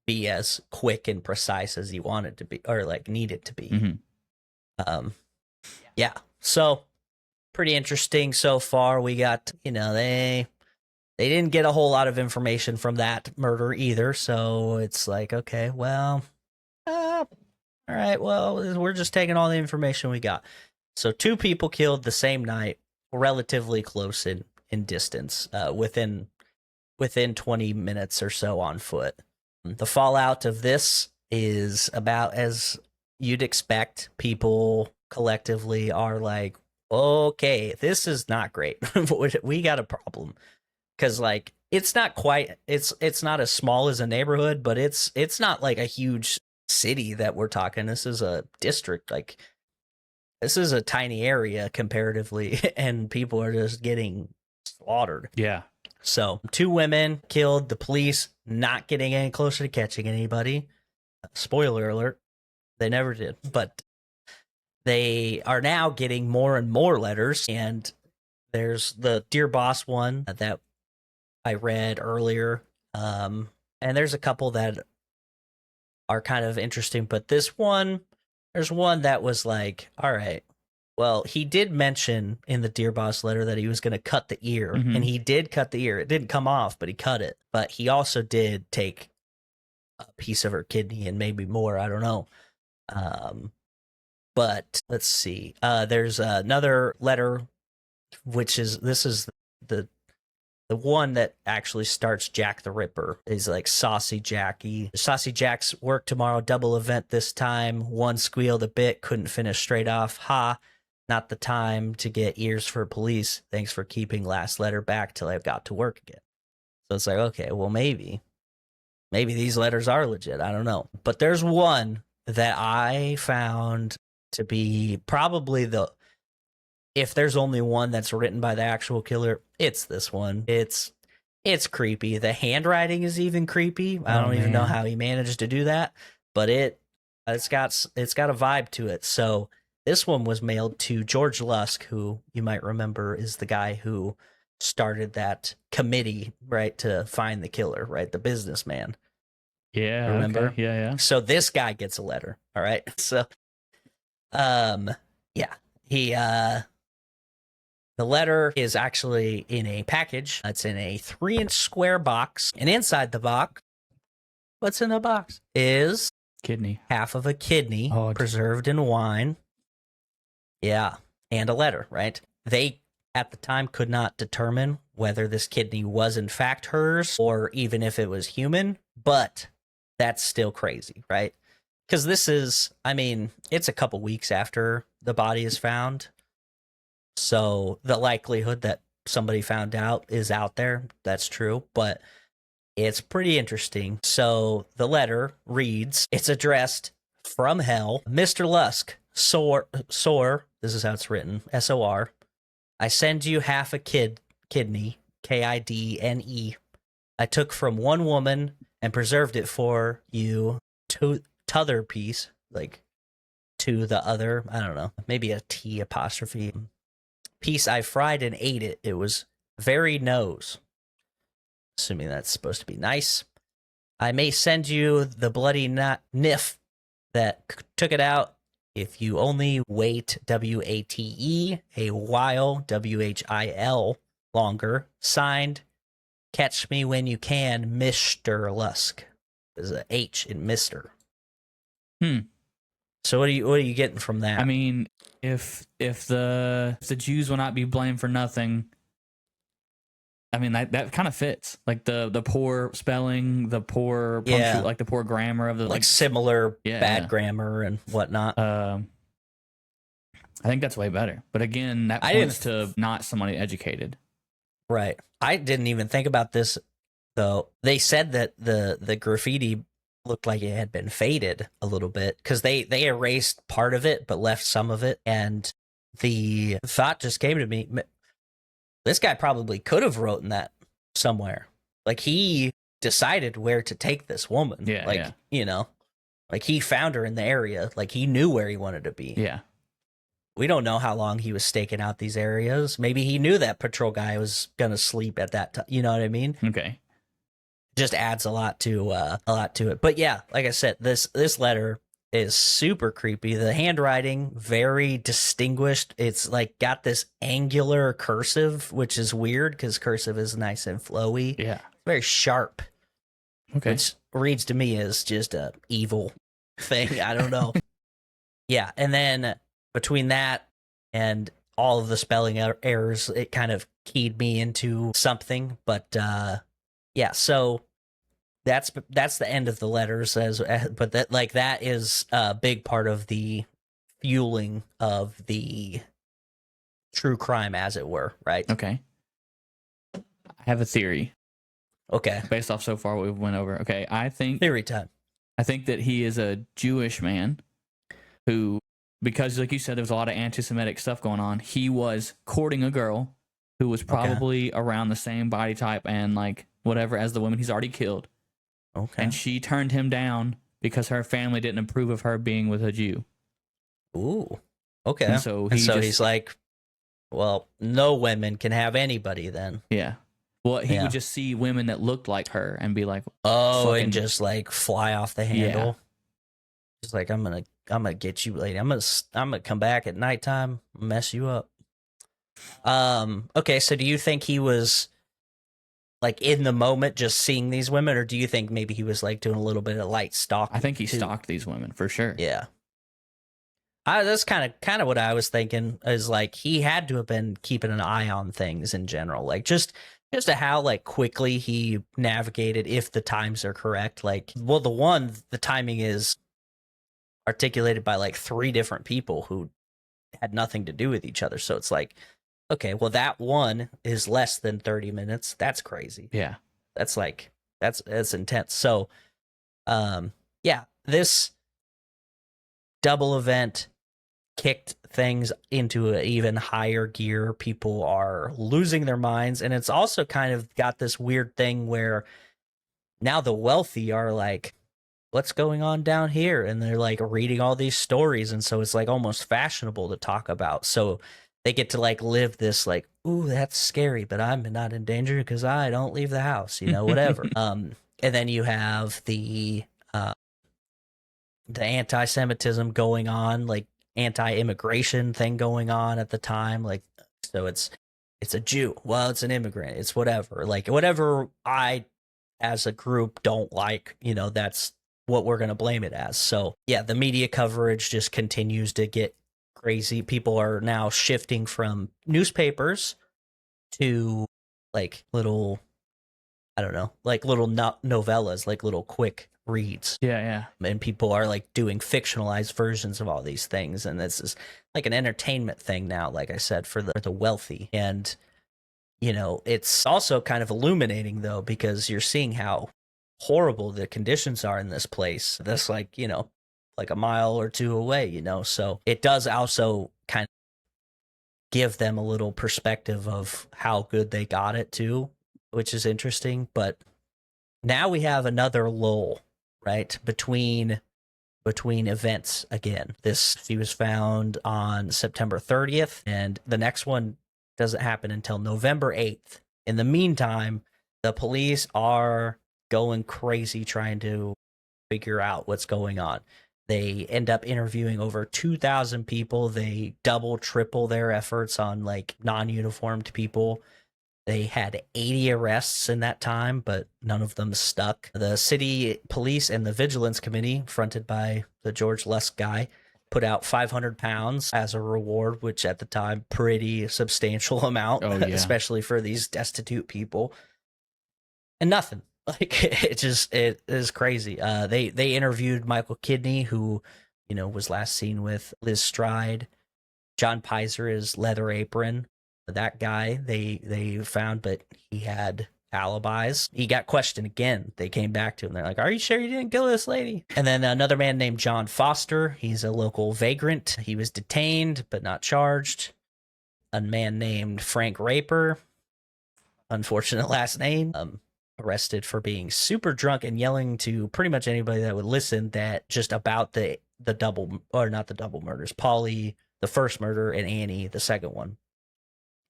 be as quick and precise as he wanted to be, or like needed to be. Mm-hmm. Yeah. So pretty interesting so far. We got, you know, they didn't get a whole lot of information from that murder either. So it's like, okay, well, all right, well, we're just taking all the information we got. So 2 people killed the same night, relatively close in distance, within 20 minutes or so on foot. The fallout of this is about as you'd expect. People collectively are like, okay, this is not great. We got a problem. Because, like, it's not quite, it's not as small as a neighborhood, but it's not like a huge city that we're talking. This is a district. Like, this is a tiny area comparatively, and people are just getting slaughtered. Yeah. So 2 women killed, the police not getting any closer to catching anybody. Spoiler alert, they never did. But they are now getting more and more letters, and there's the Dear Boss one that I read earlier. And there's a couple that are kind of interesting, but this one, there's one that was like, all right, well, he did mention in the Dear Boss letter that he was going to cut the ear, and he did cut the ear. It didn't come off, but he cut it. But he also did take a piece of her kidney and maybe more. I don't know. But let's see. There's another letter, which is, this is the one that actually starts Jack the Ripper. Is like Saucy Jackie. Saucy Jack's work tomorrow, double event this time. One squealed a bit, couldn't finish straight off. Ha, not the time to get ears for police. Thanks for keeping last letter back till I got to work again. So it's like, okay, well, maybe these letters are legit. I don't know. But there's one that I found to be probably if there's only one that's written by the actual killer, it's this one. It's creepy. The handwriting is even creepy. I don't even know how he managed to do that, but it's got a vibe to it. So this one was mailed to George Lusk, who you might remember is the guy who started that committee, right, to find the killer, right? The businessman. Yeah. Remember? Okay. Yeah. So this guy gets a letter. All right. So, yeah, the letter is actually in a package. It's in a 3-inch square box. And inside the box, what's in the box? Is Kidney. half of a kidney Oh, preserved in wine. Yeah. And a letter, right? They at the time could not determine whether this kidney was in fact hers or even if it was human, but that's still crazy, right? Because this is, I mean, it's a couple weeks after the body is found. So the likelihood that somebody found out is out there. That's true. But it's pretty interesting. So the letter reads, it's addressed from hell, Mr. Lusk, sore, this is how it's written, S-O-R. I send you half a kidney, K-I-D-N-E. I took from one woman and preserved it for you, t'other piece, like to the other, I don't know, maybe a T apostrophe. Piece I fried and ate it. It was very nose. Assuming that's supposed to be nice. I may send you the bloody niff that took it out if you only wait, W-A-T-E, a while, W-H-I-L, longer. Signed, catch me when you can, Mr. Lusk. There's a H in Mr. So what are you getting from that? I mean, if the Jews will not be blamed for nothing, I mean that kind of fits. Like the poor spelling, the poor like the poor grammar of the like similar bad grammar and whatnot. I think that's way better. But again, that points to not somebody educated. Right. I didn't even think about this though. They said that the graffiti looked like it had been faded a little bit because they erased part of it but left some of it, and the thought just came to me, this guy probably could have written that somewhere. Like he decided where to take this woman. You know, like he found her in the area. Like he knew where he wanted to be. Yeah. We don't know how long he was staking out these areas. Maybe he knew that patrol guy was going to sleep at that time. You know what I mean? Okay. Just adds a lot to it. But yeah, like I said, this letter is super creepy. The handwriting, very distinguished. It's like got this angular cursive, which is weird because cursive is nice and flowy. Yeah. Very sharp. Okay. Which reads to me as just a evil thing. I don't know. Yeah. And then between that and all of the spelling errors, it kind of keyed me into something. But yeah, so that's the end of the letters, but that is a big part of the fueling of the true crime, as it were, right? Okay. I have a theory. Okay. Based off so far what we've went over. Okay, I think theory time. I think that he is a Jewish man who, because like you said, there was a lot of anti-Semitic stuff going on. He was courting a girl who was probably around the same body type and like whatever as the woman he's already killed. Okay. And she turned him down because her family didn't approve of her being with a Jew. Ooh. Okay. And so he's like, well, no women can have anybody then. Yeah. Well, he would just see women that looked like her and be like, and just like fly off the handle. Just like, I'm gonna get you, lady. I'm gonna come back at nighttime, mess you up. Okay, so do you think he was like in the moment just seeing these women, or do you think maybe he was like doing a little bit of light stalking? I think he stalked these women for sure. Yeah. That's kind of what I was thinking, is like he had to have been keeping an eye on things in general, like just to how like quickly he navigated, if the times are correct. Like, well, the timing is articulated by like 3 different people who had nothing to do with each other. So it's like, okay, well, that one is less than 30 minutes. That's crazy. Yeah. That's like, that's intense. So, yeah, this double event kicked things into an even higher gear. People are losing their minds. And it's also kind of got this weird thing where now the wealthy are like, what's going on down here? And they're like reading all these stories. And so it's like almost fashionable to talk about. So they get to like live this like, ooh, that's scary, but I'm not in danger because I don't leave the house, you know, whatever. And then you have the anti-Semitism going on, like anti-immigration thing going on at the time. Like, so it's a Jew. Well, it's an immigrant. It's whatever. Like whatever I, as a group, don't like, you know, that's what we're going to blame it as. So yeah, the media coverage just continues to get crazy. People are now shifting from newspapers to like little, I don't know, like little novellas, like little quick reads. Yeah. And people are like doing fictionalized versions of all these things. And this is like an entertainment thing now, like I said, for the wealthy. And, you know, it's also kind of illuminating though, because you're seeing how horrible the conditions are in this place. That's like, you know, like a mile or two away, you know, so it does also kind of give them a little perspective of how good they got it too, which is interesting. But now we have another lull, right, between events again. She was found on September 30th, and the next one doesn't happen until November 8th. In the meantime, the police are going crazy trying to figure out what's going on. They end up interviewing over 2,000 people. They double, triple their efforts on like non-uniformed people. They had 80 arrests in that time, but none of them stuck. The city police and the vigilance committee, fronted by the George Lusk guy, put out £500 as a reward, which at the time, pretty substantial amount, especially for these destitute people. And nothing. Like it is crazy. They interviewed Michael Kidney, who, you know, was last seen with Liz Stride. John Pizer is Leather Apron. That guy they found, but he had alibis. He got questioned again. They came back to him. They're like, "Are you sure you didn't kill this lady?" And then another man named John Foster. He's a local vagrant. He was detained but not charged. A man named Frank Raper, unfortunate last name, arrested for being super drunk and yelling to pretty much anybody that would listen that just about the double, or not the double murders, Polly, the first murder, and Annie, the second one.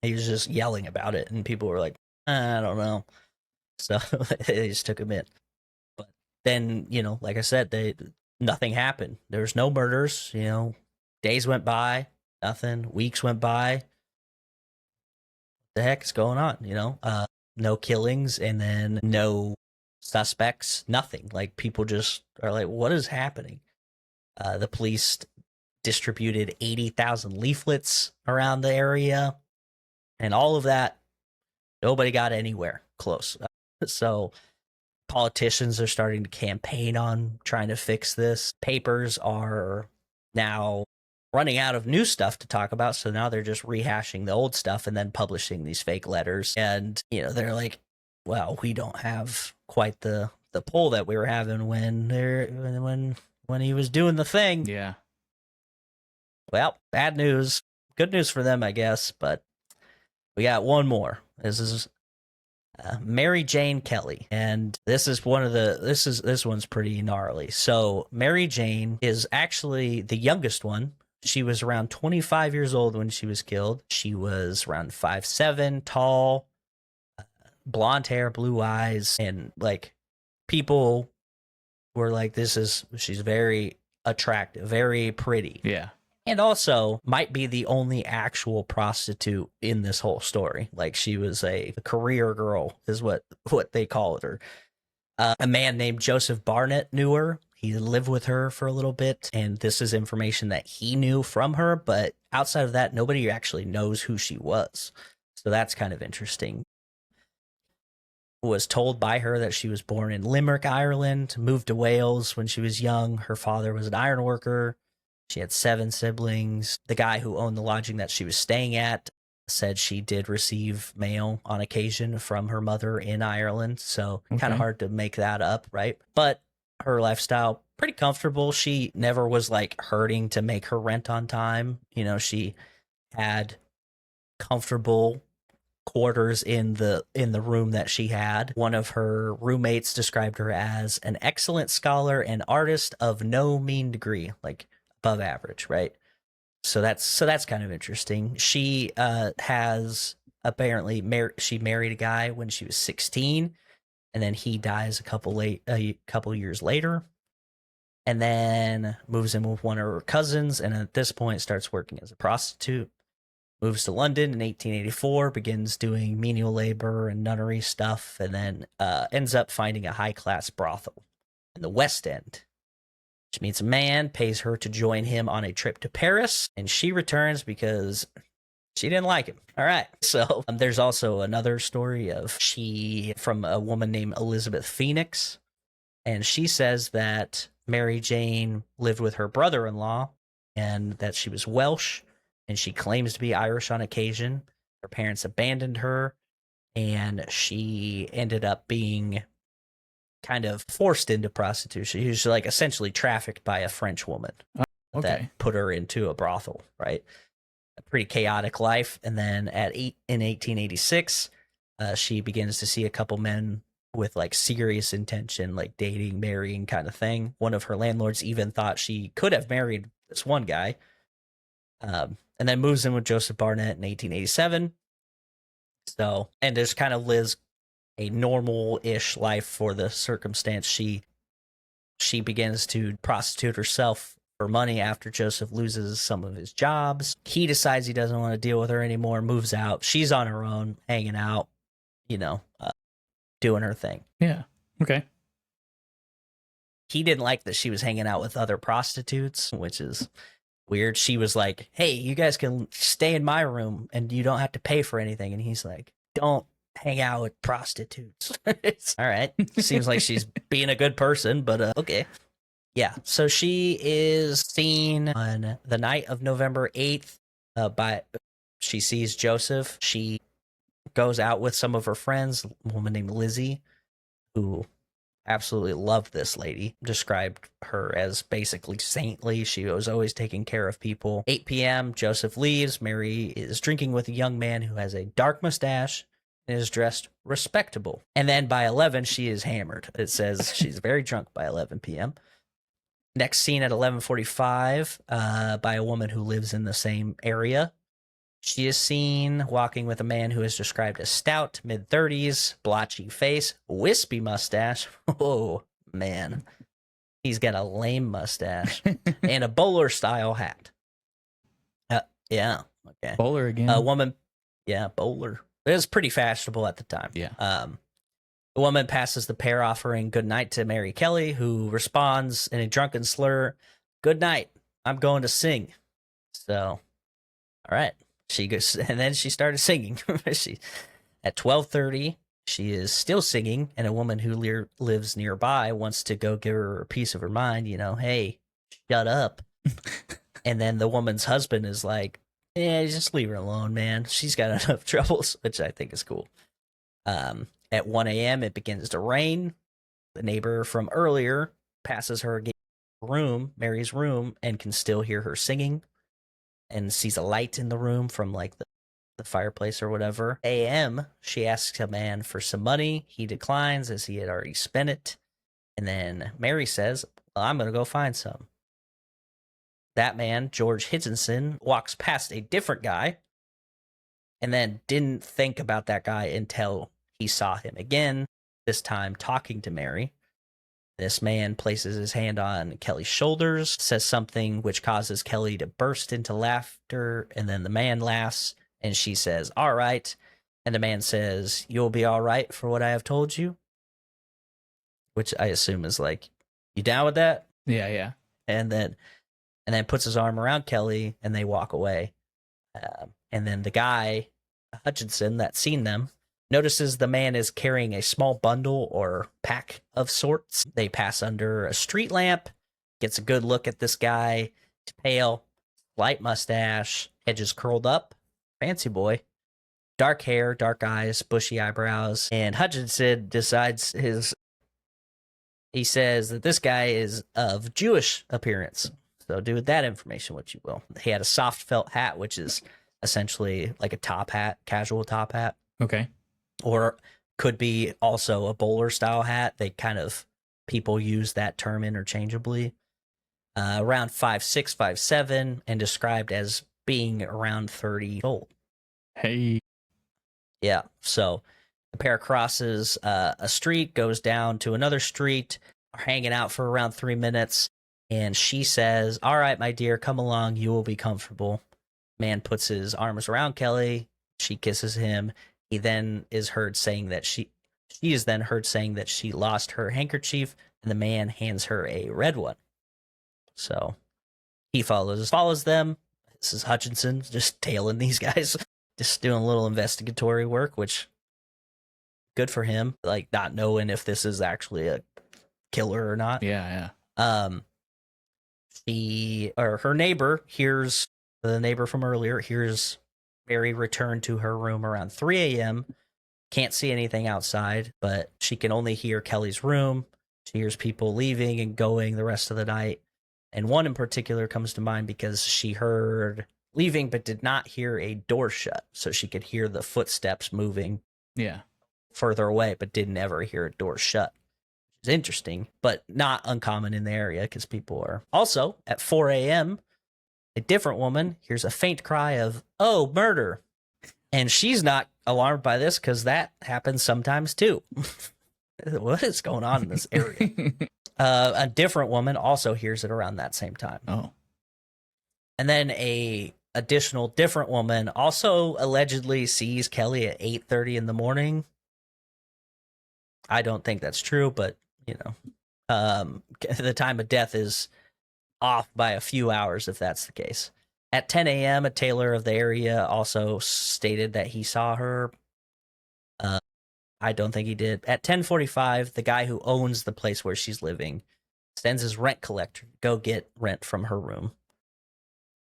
He was just yelling about it, and people were like, I don't know. So they just took him in. But then, you know, like I said, nothing happened. There was no murders, you know. Days went by, nothing. Weeks went by. What the heck is going on, you know? No killings, and then no suspects, nothing. Like, people just are like, what is happening? The police distributed 80,000 leaflets around the area, and all of that, nobody got anywhere close. So politicians are starting to campaign on trying to fix this. Papers are now running out of new stuff to talk about, so now they're just rehashing the old stuff and then publishing these fake letters. And, you know, they're like, well, we don't have quite the pull that we were having when he was doing the thing. Yeah. Well, bad news. Good news for them, I guess, but we got one more. This is Mary Jane Kelly, and this one's pretty gnarly. So Mary Jane is actually the youngest one. She was around 25 years old when she was killed. She was around 5'7", tall, blonde hair, blue eyes, and like people were like, she's very attractive, very pretty. Yeah. And also might be the only actual prostitute in this whole story. Like, she was a career girl is what they called her. A man named Joseph Barnett knew her. He lived with her for a little bit, and this is information that he knew from her, but outside of that, nobody actually knows who she was. So that's kind of interesting. Was told by her that she was born in Limerick, Ireland, moved to Wales when she was young. Her father was an iron worker. She had 7 siblings. The guy who owned the lodging that she was staying at said she did receive mail on occasion from her mother in Ireland. So kind of hard to make that up, right? But her lifestyle, pretty comfortable. She never was like hurting to make her rent on time. You know, she had comfortable quarters in the room that she had. One of her roommates described her as an excellent scholar and artist of no mean degree, like above average, right? So that's kind of interesting. She has apparently she married a guy when she was 16, and then he dies a couple years later, and then moves in with one of her cousins, and at this point starts working as a prostitute. Moves to London in 1884, begins doing menial labor and nunnery stuff, and then ends up finding a high-class brothel in the West End. She meets a man, pays her to join him on a trip to Paris, and she returns because She didn't like him. All right. So there's also another story from a woman named Elizabeth Phoenix. And she says that Mary Jane lived with her brother-in-law and that she was Welsh, and she claims to be Irish on occasion. Her parents abandoned her, and she ended up being kind of forced into prostitution. She was like essentially trafficked by a French woman that put her into a brothel, right? A pretty chaotic life. And then in 1886, she begins to see a couple men with like serious intention, like dating, marrying kind of thing. One of her landlords even thought she could have married this one guy. And then moves in with Joseph Barnett in 1887. So, and just kind of lives a normal-ish life for the circumstance. She begins to prostitute herself for money after Joseph loses some of his jobs. He decides he doesn't want to deal with her anymore, moves out. She's on her own, hanging out, doing her thing. Yeah. Okay. He didn't like that she was hanging out with other prostitutes, which is weird. She was like, hey, you guys can stay in my room and you don't have to pay for anything. And he's like, don't hang out with prostitutes. All right. Seems like she's being a good person, but okay. Yeah. So she is seen on the night of November 8th she sees Joseph. She goes out with some of her friends, a woman named Lizzie, who absolutely loved this lady, described her as basically saintly. She was always taking care of people. 8 p.m., Joseph leaves. Mary is drinking with a young man who has a dark mustache and is dressed respectable. And then by 11, she is hammered. It says she's very drunk by 11 p.m. Next scene at 11:45 by a woman who lives in the same area. She is seen walking with a man who is described as stout, mid-30s, blotchy face, wispy mustache. Oh, man. He's got a lame mustache. And a bowler-style hat. Yeah, okay. Bowler again. A woman, yeah, bowler. It was pretty fashionable at the time. Yeah. The woman passes the pair offering good night to Mary Kelly, who responds in a drunken slur, "Good night, I'm going to sing." So, all right. She goes, and then she started singing. At 12:30, she is still singing, and a woman who lives nearby wants to go give her a piece of her mind. Hey, shut up. And then the woman's husband is like, "Yeah, just leave her alone, man. She's got enough troubles," which I think is cool. At 1 a.m., it begins to rain. The neighbor from earlier passes her room, Mary's room, and can still hear her singing, and sees a light in the room from like the fireplace or whatever. A.m., she asks a man for some money. He declines as he had already spent it. And then Mary says, "Well, I'm going to go find some." That man, George Hitchinson, walks past a different guy and then didn't think about that guy until he saw him again, this time talking to Mary. This man places his hand on Kelly's shoulders, says something which causes Kelly to burst into laughter, and then the man laughs, and she says, "All right." And the man says, "You'll be all right for what I have told you?" Which I assume is like, "You down with that?" Yeah, yeah. And then puts his arm around Kelly, and they walk away. And then the guy, Hutchinson, that's seen them, notices the man is carrying a small bundle or pack of sorts. They pass under a street lamp, gets a good look at this guy. He's pale, light mustache, edges curled up, fancy boy, dark hair, dark eyes, bushy eyebrows. And Hutchinson he says that this guy is of Jewish appearance. So do with that information what you will. He had a soft felt hat, which is essentially like a top hat, casual top hat. Okay. Or could be also a bowler style hat. People use that term interchangeably. Around 5'6", 5'7", and described as being around 30 years old. Hey. Yeah. So the pair crosses a street, goes down to another street, are hanging out for around 3 minutes. And she says, "All right, my dear, come along. You will be comfortable." Man puts his arms around Kelly. She kisses him. He then is heard saying that she is then heard saying that she lost her handkerchief, and the man hands her a red one. So he follows them, This is Hutchinson just tailing these guys, just doing a little investigatory work, which good for him. Like not knowing if this is actually a killer or not. Yeah. Her neighbor hears, the neighbor from earlier hears Mary return to her room around 3 a.m. Can't see anything outside, but she can only hear Kelly's room. She hears people leaving and going the rest of the night. And one in particular comes to mind because she heard leaving but did not hear a door shut. So she could hear the footsteps moving further away, but didn't ever hear a door shut. Which is interesting, but not uncommon in the area because people are. Also, at 4 a.m., a different woman hears a faint cry of, "Oh, murder." And she's not alarmed by this because that happens sometimes too. What is going on in this area? A different woman also hears it around that same time. Oh. And then a additional different woman also allegedly sees Kelly at 8:30 in the morning. I don't think that's true, but the time of death is off by a few hours if that's the case. At 10 a.m., a tailor of the area also stated that he saw her. I don't think he did. At 10:45, the guy who owns the place where she's living sends his rent collector to go get rent from her room.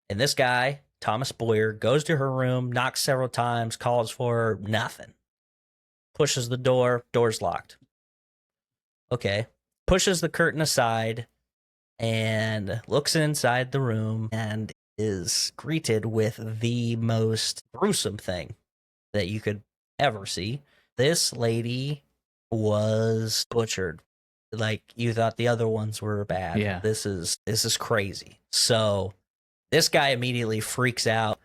And this guy, Thomas Boyer, goes to her room, knocks several times, calls for her, nothing. Pushes the door, door's locked. Okay. Pushes the curtain aside and looks inside the room and is greeted with the most gruesome thing that you could ever see. This lady was butchered. Like you thought the other ones were bad. Yeah. This is crazy. So this guy immediately freaks out,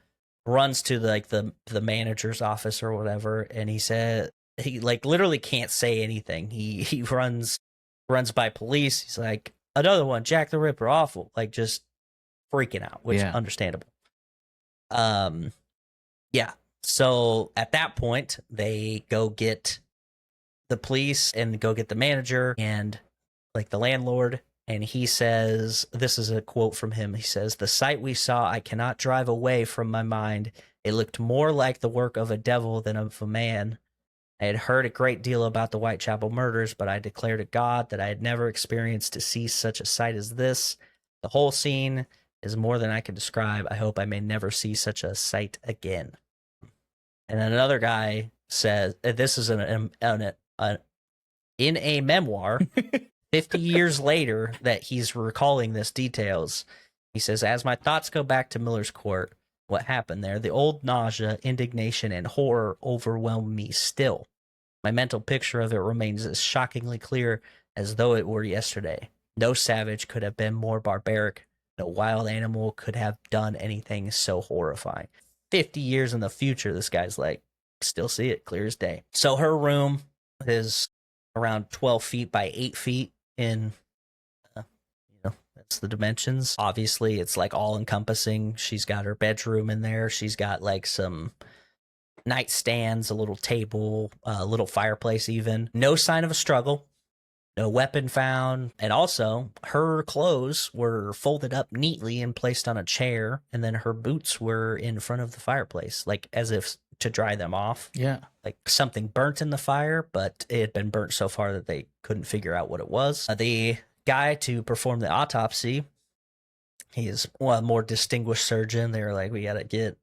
runs to the manager's office or whatever, and he said he like literally can't say anything. He runs by police. He's like, another one, Jack the Ripper, awful. Like just freaking out, which is understandable. Yeah. So at that point, they go get the police and go get the manager and like the landlord. And he says, this is a quote from him. He says, "The sight we saw, I cannot drive away from my mind. It looked more like the work of a devil than of a man. I had heard a great deal about the Whitechapel murders, but I declare to God that I had never experienced to see such a sight as this. The whole scene is more than I can describe. I hope I may never see such a sight again." And then another guy says, this is in a memoir, 50 years later, that he's recalling this details. He says, "As my thoughts go back to Miller's Court, what happened there, the old nausea, indignation, and horror overwhelm me still. My mental picture of it remains as shockingly clear as though it were yesterday. No savage could have been more barbaric. No wild animal could have done anything so horrifying." 50 years in the future, this guy's like, still see it clear as day. So her room is around 12 feet by 8 feet in, that's the dimensions. Obviously, it's like all encompassing. She's got her bedroom in there. She's got like some nightstands, a little table, a little fireplace even. No sign of a struggle. No weapon found. And also, her clothes were folded up neatly and placed on a chair, and then her boots were in front of the fireplace, like as if to dry them off. Yeah. Like something burnt in the fire, but it had been burnt so far that they couldn't figure out what it was. The guy to perform the autopsy, he is a more distinguished surgeon. They were like, we got to get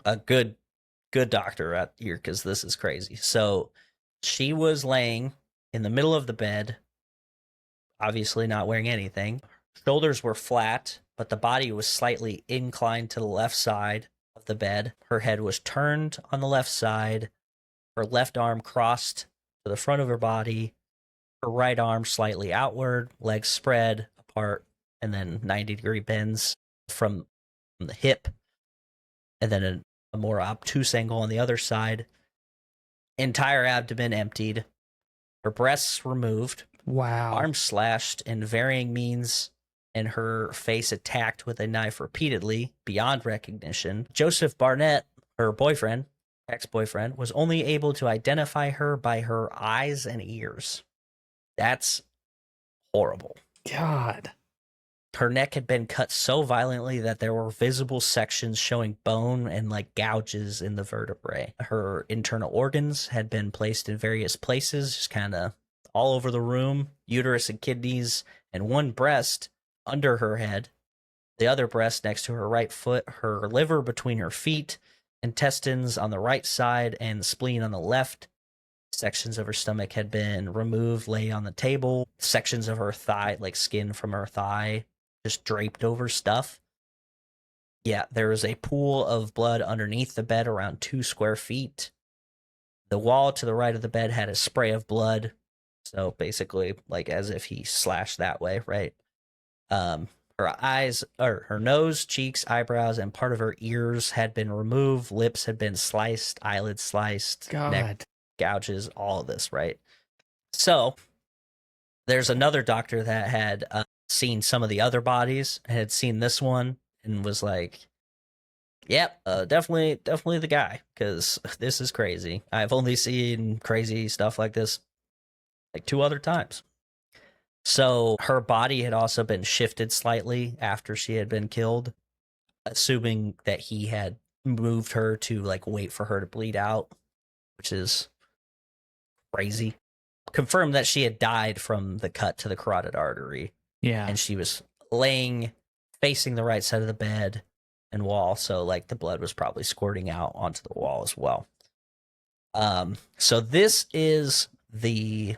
a good doctor out here because this is crazy. So she was laying in the middle of the bed, obviously not wearing anything. Shoulders were flat, but the body was slightly inclined to the left side of the bed. Her head was turned on the left side. Her left arm crossed to the front of her body. Her right arm slightly outward, legs spread apart, and then 90-degree bends from the hip. And then a more obtuse angle on the other side. Entire abdomen emptied. Her breasts removed. Wow. Arms slashed in varying means, and her face attacked with a knife repeatedly, beyond recognition. Joseph Barnett, her boyfriend, ex-boyfriend, was only able to identify her by her eyes and ears. That's horrible. God. Her neck had been cut so violently that there were visible sections showing bone and like gouges in the vertebrae. Her internal organs had been placed in various places, just kind of all over the room, uterus and kidneys, and one breast under her head, the other breast next to her right foot, her liver between her feet, intestines on the right side, and the spleen on the left. Sections of her stomach had been removed, lay on the table. Sections of her thigh, like skin from her thigh, just draped over stuff. Yeah, there was a pool of blood underneath the bed around 2 square feet. The wall to the right of the bed had a spray of blood. So basically, like as if he slashed that way, right? Her eyes, or her nose, cheeks, eyebrows, and part of her ears had been removed. Lips had been sliced, eyelids sliced, neck gouges, all of this, right? So there's another doctor that had seen some of the other bodies, had seen this one, and was like, yep, definitely the guy, because this is crazy. I've only seen crazy stuff like this like 2 other times. So her body had also been shifted slightly after she had been killed, assuming that he had moved her to like wait for her to bleed out, which is crazy. Confirmed that she had died from the cut to the carotid artery. Yeah. And she was laying facing the right side of the bed and wall, so like the blood was probably squirting out onto the wall as well. So this is the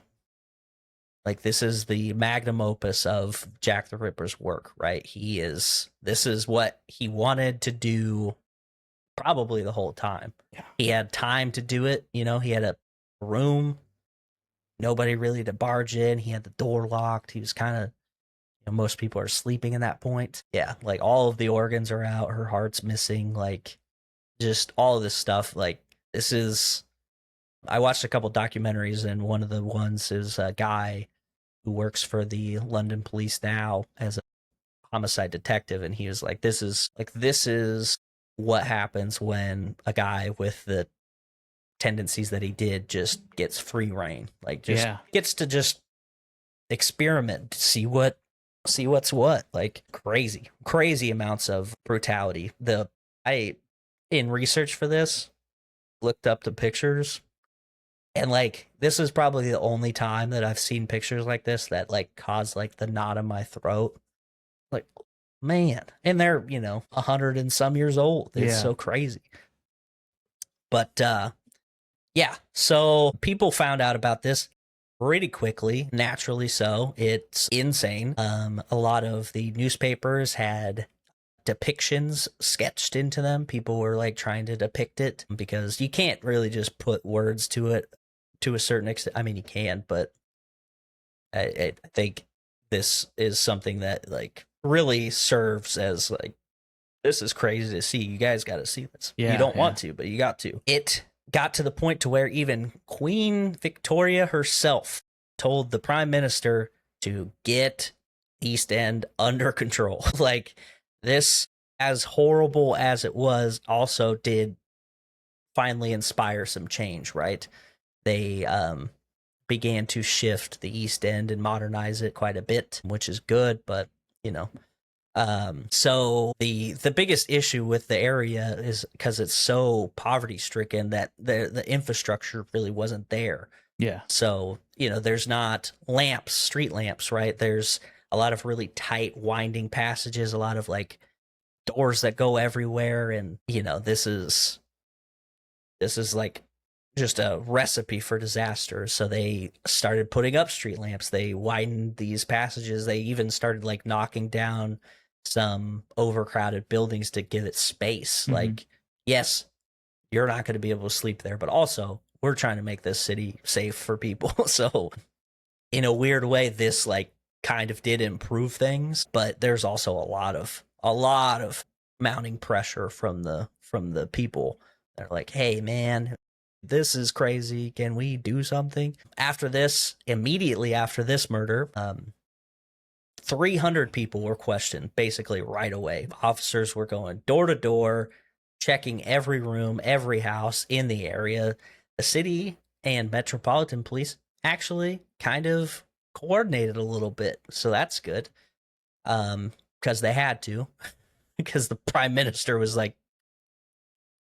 magnum opus of Jack the Ripper's work, right? This is what he wanted to do probably the whole time. Yeah. He had time to do it, he had a room, nobody really to barge in. He had the door locked. He was kind of, most people are sleeping in that point. Yeah, like all of the organs are out. Her heart's missing. Like, just all of this stuff. Like, this is. I watched a couple documentaries, and one of the ones is a guy who works for the London police now as a homicide detective, and he was like, "This is what happens when a guy with the tendencies that he did just gets free reign. Like, just gets to just experiment, see what's what. Like, crazy amounts of brutality. In research for this, looked up the pictures, and like, this is probably the only time that I've seen pictures like this that like caused like the knot in my throat. Like, man, and they're 100 and some years old. It's so crazy. But yeah, so people found out about this pretty quickly, naturally so. It's insane. A lot of the newspapers had depictions sketched into them. People were like trying to depict it, because you can't really just put words to it to a certain extent. I mean, you can, but I think this is something that like really serves as like, this is crazy to see. You guys got to see this. You don't want to, but you got to. It got to the point to where even Queen Victoria herself told the Prime Minister to get East End under control. Like, this, as horrible as it was, also did finally inspire some change, right? They began to shift the East End and modernize it quite a bit, which is good, but so the biggest issue with the area is because it's so poverty stricken that the infrastructure really wasn't there. Yeah. So, there's not street lamps, right? There's a lot of really tight winding passages, a lot of like doors that go everywhere. And, this is like just a recipe for disaster. So they started putting up street lamps. They widened these passages. They even started like knocking down some overcrowded buildings to give it space. Mm-hmm. Like, yes, you're not going to be able to sleep there, but also we're trying to make this city safe for people. So in a weird way, this like kind of did improve things, but there's also a lot of mounting pressure from the people. They're like, hey man, this is crazy. Can we do something? Immediately after this murder, 300 people were questioned basically right away. Officers were going door to door, checking every room, every house in the area. The city and Metropolitan Police actually kind of coordinated a little bit, so that's good. because they had to, because the prime minister was like,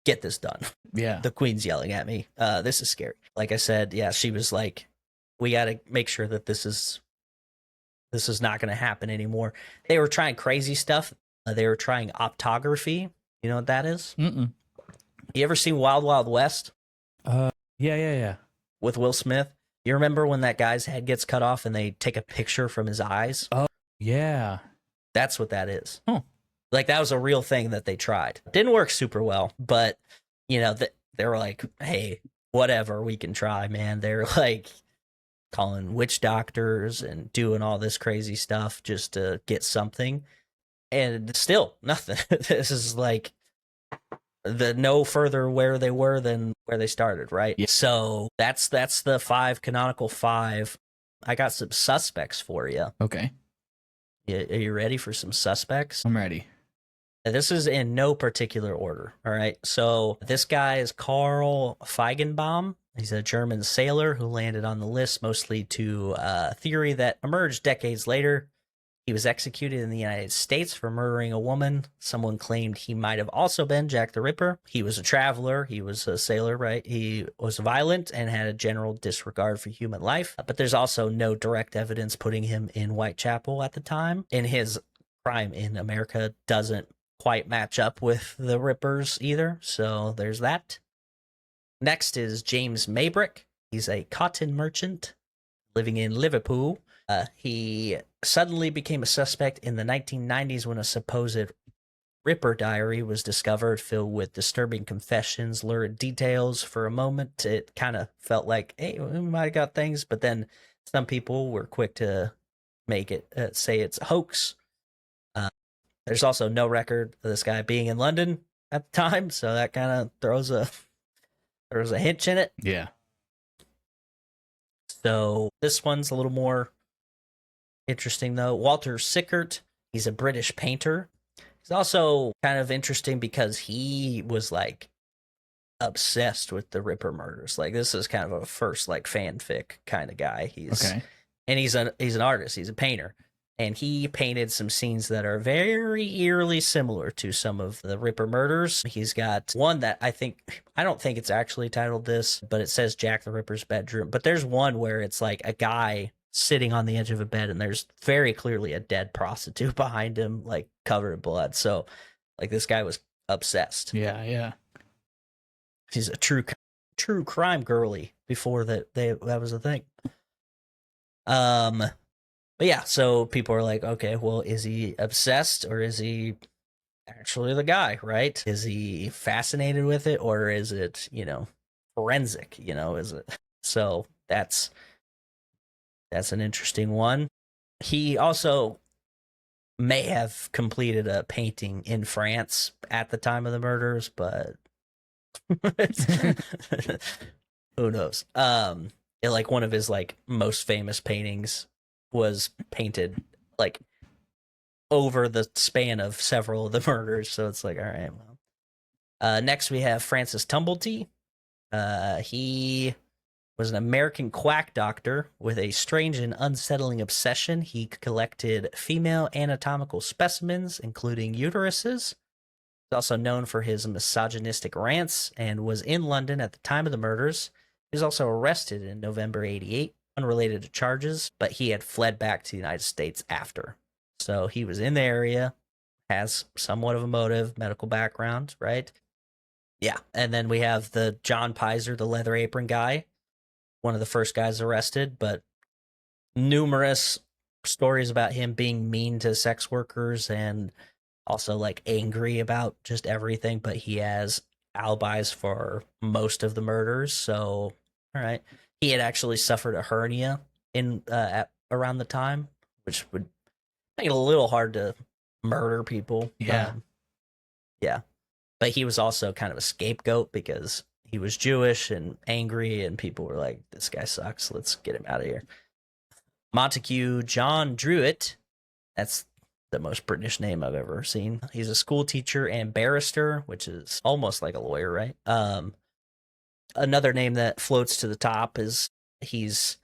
get this done. Yeah. The queen's yelling at me. This is scary. Like I said, yeah, she was like, we got to make sure that this is not going to happen anymore. They were trying crazy stuff. They were trying optography. You know what that is? Mm-mm. You ever seen Wild Wild West? Yeah. With Will Smith? You remember when that guy's head gets cut off and they take a picture from his eyes? Oh, yeah. That's what that is. Oh. Like, that was a real thing that they tried. Didn't work super well, but, you know, they were like, hey, whatever, we can try, man. They're like calling witch doctors and doing all this crazy stuff just to get something. And still, nothing. This is like the no further where they were than where they started, right? Yeah. So that's the canonical five. I got some suspects for you. Okay. Are you ready for some suspects? I'm ready. This is in no particular order, all right? So this guy is Karl Feigenbaum. He's a German sailor who landed on the list mostly to a theory that emerged decades later. He was executed in the United States for murdering a woman. Someone claimed he might have also been Jack the Ripper. He was a traveler. He was a sailor, right? He was violent and had a general disregard for human life. But there's also no direct evidence putting him in Whitechapel at the time. And his crime in America doesn't quite match up with the Rippers either. So there's that. Next is James Maybrick. He's a cotton merchant living in Liverpool. He suddenly became a suspect in the 1990s when a supposed Ripper diary was discovered, filled with disturbing confessions, lurid details. For a moment, it kind of felt like, hey, we might have got things, but then some people were quick to make it say it's a hoax. There's also no record of this guy being in London at the time, so that kind of throws a hitch in it. Yeah. So this one's a little more interesting, though. Walter Sickert, he's a British painter. He's also kind of interesting because he was like obsessed with the Ripper murders. Like, this is kind of a first like fanfic kind of guy. And he's an artist. He's a painter. And he painted some scenes that are very eerily similar to some of the Ripper murders. He's got one that I don't think it's actually titled this, but it says Jack the Ripper's bedroom. But there's one where it's like a guy sitting on the edge of a bed and there's very clearly a dead prostitute behind him, like covered in blood. So like this guy was obsessed. Yeah. He's a true crime girly before that was a thing. But yeah, so people are like, okay, well, is he obsessed or is he actually the guy, right? Is he fascinated with it or is it, forensic, is it? So that's an interesting one. He also may have completed a painting in France at the time of the murders, but who knows? Like one of his like most famous paintings was painted like over the span of several of the murders, so it's like, all right, well. Next we have Francis Tumblety. He was an American quack doctor with a strange and unsettling obsession. He collected female anatomical specimens, including uteruses. He's also known for his misogynistic rants and was in London at the time of the murders. He was also arrested in November 1988. Unrelated to charges, but he had fled back to the United States after. So he was in the area, has somewhat of a motive, medical background, right? Yeah. And then we have the John Pizer, the leather apron guy, one of the first guys arrested, but numerous stories about him being mean to sex workers and also like angry about just everything, but he has alibis for most of the murders. So, all right. He had actually suffered a hernia at around the time, which would make it a little hard to murder people. Yeah. Yeah. But he was also kind of a scapegoat because he was Jewish and angry, and people were like, this guy sucks. Let's get him out of here. Montague John Druitt. That's the most British name I've ever seen. He's a school teacher and barrister, which is almost like a lawyer, right? Another name that floats to the top is he's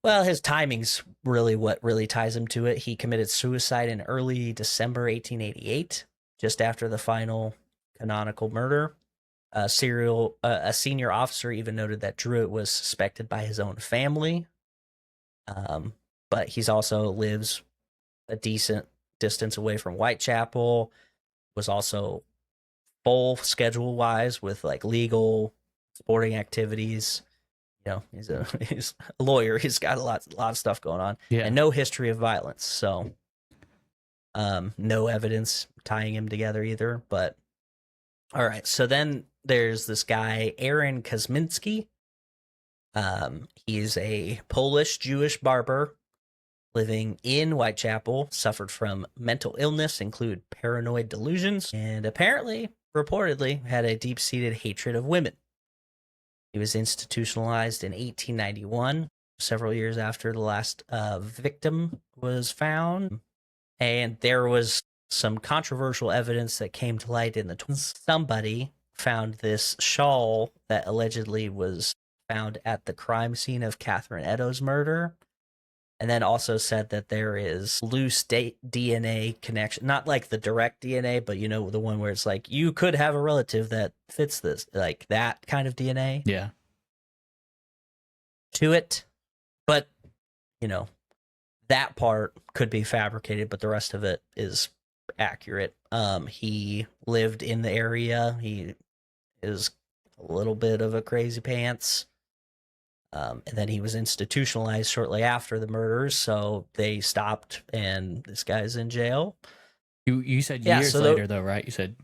Well, his timing's really what really ties him to it. He committed suicide in early December 1888, just after the final canonical murder. A senior officer even noted that Druitt was suspected by his own family, but he's also lives a decent distance away from Whitechapel. Was also full schedule wise with like legal sporting activities. You know, he's a lawyer. He's got a lot of stuff going on, and no history of violence. So, no evidence tying him together either. But all right, so then there's this guy Aaron Kosminski. He's a Polish Jewish barber living in Whitechapel. Suffered from mental illness, include paranoid delusions, and apparently, reportedly, had a deep-seated hatred of women. He was institutionalized in 1891, several years after the last victim was found. And there was some controversial evidence that came to light in the 20s. Somebody found this shawl that allegedly was found at the crime scene of Catherine Eddowes' murder. And then also said that there is loose DNA connection, not like the direct DNA, but you know, the one where it's like, you could have a relative that fits this, like that kind of DNA. Yeah. To it. But, you know, that part could be fabricated, but the rest of it is accurate. He lived in the area. He is a little bit of a crazy pants. And then he was institutionalized shortly after the murders, so they stopped, and this guy's in jail. You said years later, though, right? You said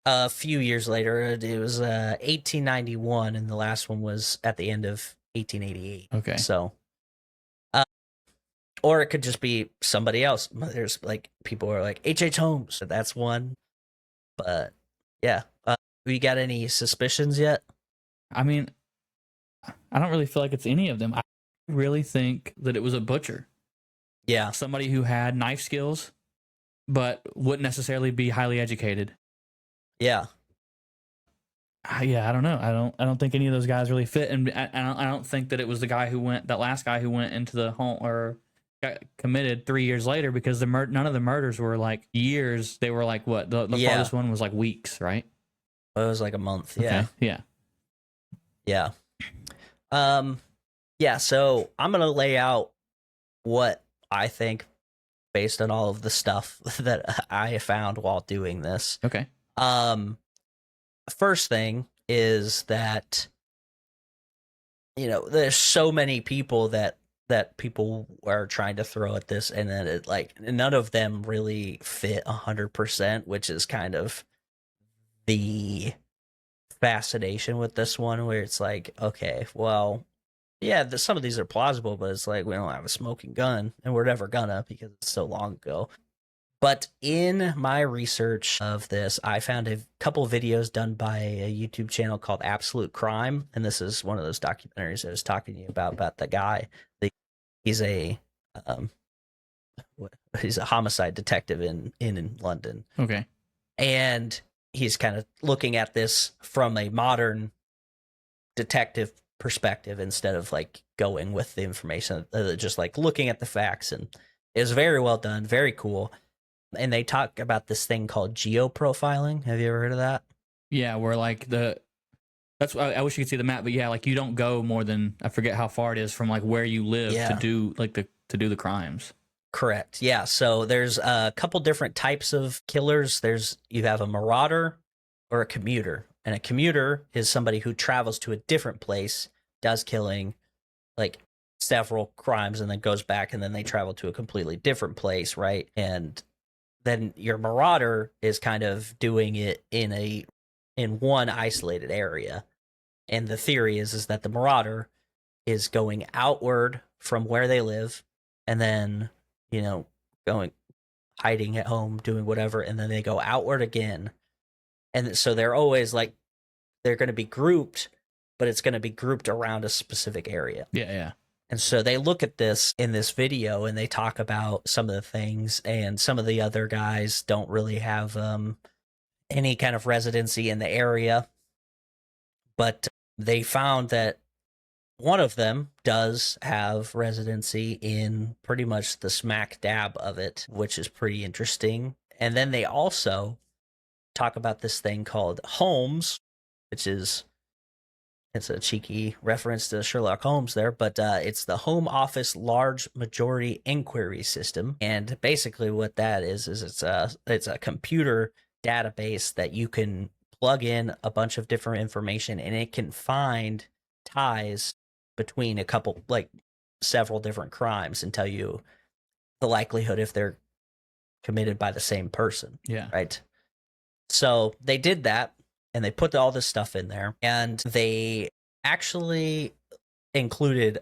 a few years later. It was 1891, and the last one was at the end of 1888. Okay. So, or it could just be somebody else. There's like people are like H.H. Holmes. So that's one. But yeah, we got any suspicions yet? I mean, I don't really feel like it's any of them. I really think that it was a butcher. Yeah. Somebody who had knife skills, but wouldn't necessarily be highly educated. Yeah. Yeah, I don't know. I don't think any of those guys really fit, and I don't think that it was that last guy who went into the home or got committed 3 years later, because none of the murders were like years. They were like what the farthest one was like weeks, right? It was like a month. Yeah. Okay. Yeah. Yeah, so I'm going to lay out what I think based on all of the stuff that I found while doing this. Okay. First thing is that, you know, there's so many people that people are trying to throw at this, and then it like none of them really fit 100%, which is kind of the fascination with this one, where it's like, okay, well, yeah, some of these are plausible, but it's like we don't have a smoking gun, and we're never gonna because it's so long ago. But in my research of this, I found a couple of videos done by a YouTube channel called Absolute Crime, and this is one of those documentaries I was talking to you about the guy. He's a homicide detective in London. Okay. And he's kind of looking at this from a modern detective perspective instead of like going with the information, just like looking at the facts. And it was very well done, very cool. And they talk about this thing called geoprofiling. Have you ever heard of that? Yeah, where like that's I wish you could see the map, but yeah, like you don't go more than, I forget how far it is from like where you live to do like to do the crimes. Correct. Yeah. So there's a couple different types of killers. You have a marauder or a commuter. And a commuter is somebody who travels to a different place, does killing, like several crimes, and then goes back, and then they travel to a completely different place, right? And then your marauder is kind of doing it in one isolated area. And the theory is that the marauder is going outward from where they live, and then, you know, hiding at home, doing whatever, and then they go outward again. And so they're always like, they're going to be grouped, but it's going to be grouped around a specific area. Yeah. And so they look at this in this video, and they talk about some of the things, and some of the other guys don't really have any kind of residency in the area. But they found that one of them does have residency in pretty much the smack dab of it, which is pretty interesting. And then they also talk about this thing called Holmes, which is, it's a cheeky reference to Sherlock Holmes there, but it's the Home Office Large Majority Inquiry System. And basically what that is it's a computer database that you can plug in a bunch of different information, and it can find ties between a couple, like several different crimes, and tell you the likelihood if they're committed by the same person. Yeah. Right. So they did that, and they put all this stuff in there, and they actually included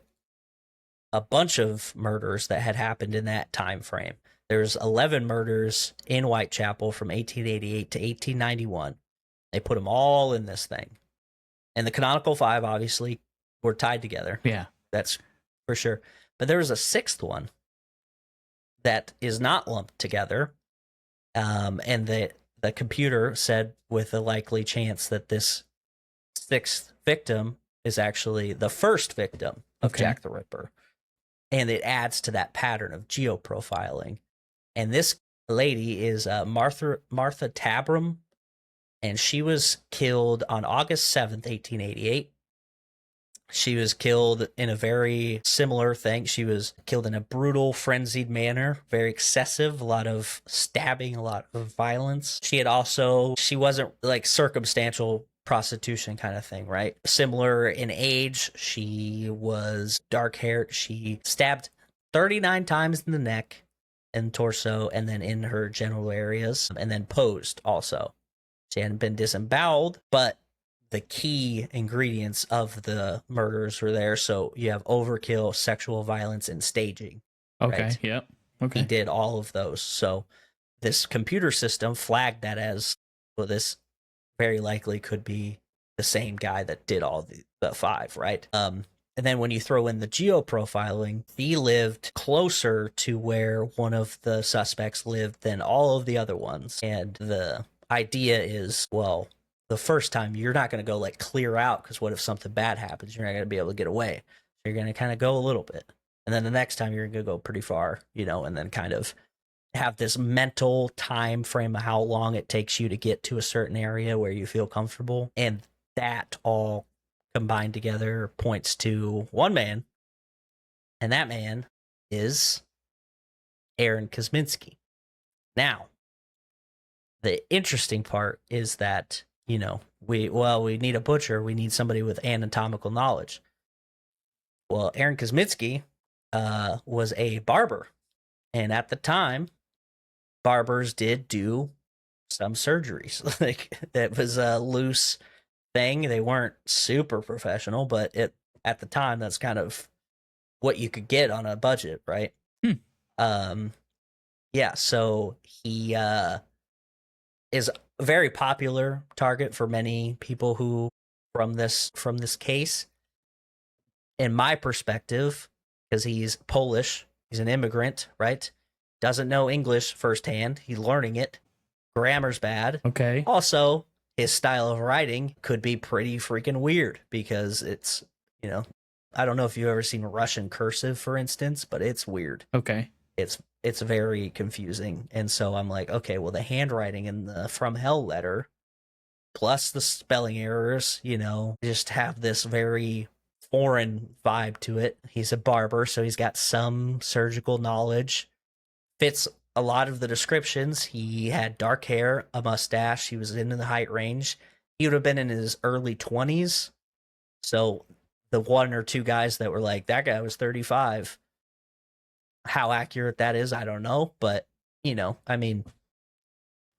a bunch of murders that had happened in that time frame. There's 11 murders in Whitechapel from 1888 to 1891. They put them all in this thing. And the canonical five, obviously, were tied together. Yeah. That's for sure. But there was a sixth one that is not lumped together. And the computer said with a likely chance that this sixth victim is actually the first victim of Jack the Ripper. And it adds to that pattern of geoprofiling. And this lady is Martha Tabram, and she was killed on August 7th, 1888. She was killed in a very similar thing. She was killed in a brutal, frenzied manner, very excessive, a lot of stabbing, a lot of violence. She wasn't like circumstantial prostitution kind of thing, right? Similar in age. She was dark haired. She stabbed 39 times in the neck and torso, and then in her genital areas, and then posed also. She hadn't been disemboweled, but the key ingredients of the murders were there. So you have overkill, sexual violence, and staging. Okay. Right? Yep. Okay. He did all of those. So this computer system flagged that as, well, this very likely could be the same guy that did all the five, right? And then when you throw in the geoprofiling, he lived closer to where one of the suspects lived than all of the other ones. And the idea is, well, the first time you're not going to go like clear out, because what if something bad happens? You're not going to be able to get away. So you're going to kind of go a little bit. And then the next time you're going to go pretty far, and then kind of have this mental time frame of how long it takes you to get to a certain area where you feel comfortable. And that all combined together points to one man, and that man is Aaron Kosminski. Now, the interesting part is that, we need a butcher. We need somebody with anatomical knowledge. Well, Aaron Kosminski was a barber. And at the time, barbers did do some surgeries. Like, that was a loose thing. They weren't super professional, but at the time, that's kind of what you could get on a budget, right? Yeah, so he is a very popular target for many people who from this case. In my perspective, because he's Polish, he's an immigrant, right? Doesn't know English firsthand. He's learning it. Grammar's bad. Okay. Also, his style of writing could be pretty freaking weird, because it's, I don't know if you've ever seen Russian cursive, for instance, but it's weird. Okay. It's very confusing. And so I'm like, okay, well, the handwriting in the From Hell letter, plus the spelling errors, just have this very foreign vibe to it. He's a barber, so he's got some surgical knowledge. Fits a lot of the descriptions. He had dark hair, a mustache. He was in the height range. He would have been in his early 20s. So the one or two guys that were like, that guy was 35. How accurate that is, I don't know. But, I mean,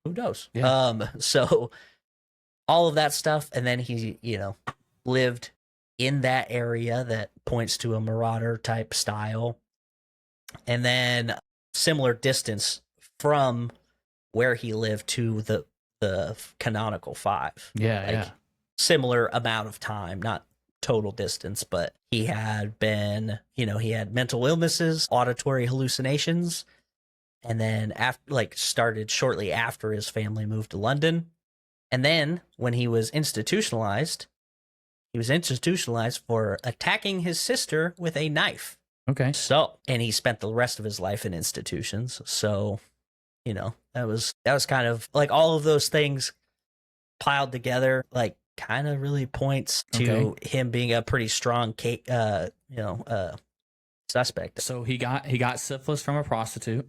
who knows? Yeah. So all of that stuff. And then he, lived in that area that points to a marauder type style. And then similar distance from where he lived to the canonical five. Yeah. Similar amount of time, not total distance, but he had been, he had mental illnesses, auditory hallucinations, and then started shortly after his family moved to London. And then when he was institutionalized, he was institutionalized for attacking his sister with a knife. Okay. So, and he spent the rest of his life in institutions. So, you know, that was kind of like all of those things piled together, like kind of really points to him being a pretty strong, suspect. So he got syphilis from a prostitute.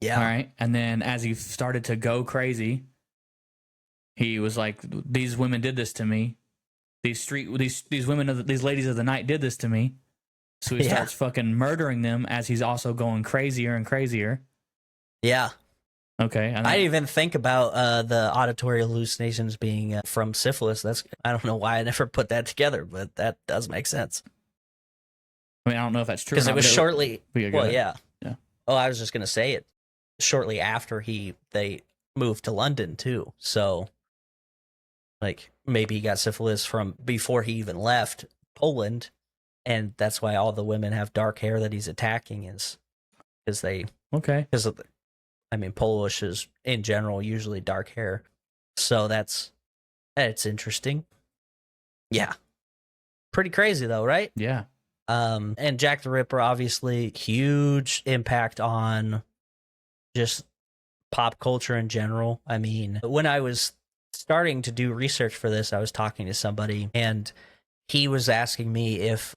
Yeah. All right. And then as he started to go crazy, he was like, these women did this to me. These women, these ladies of the night did this to me. So he starts fucking murdering them as he's also going crazier and crazier. Yeah. Okay. And I didn't even think about the auditory hallucinations being from syphilis. I don't know why I never put that together, but that does make sense. I mean, I don't know if that's true. Because it was shortly. Well, yeah. Oh, I was just going to say it shortly after they moved to London too. So, like, maybe he got syphilis from before he even left Poland, and that's why all the women have dark hair that he's attacking is because they I mean, Polish is in general usually dark hair, so it's interesting. Yeah, pretty crazy though, right? Yeah. And Jack the Ripper, obviously, huge impact on just pop culture in general. I mean, when I was starting to do research for this, I was talking to somebody, and he was asking me if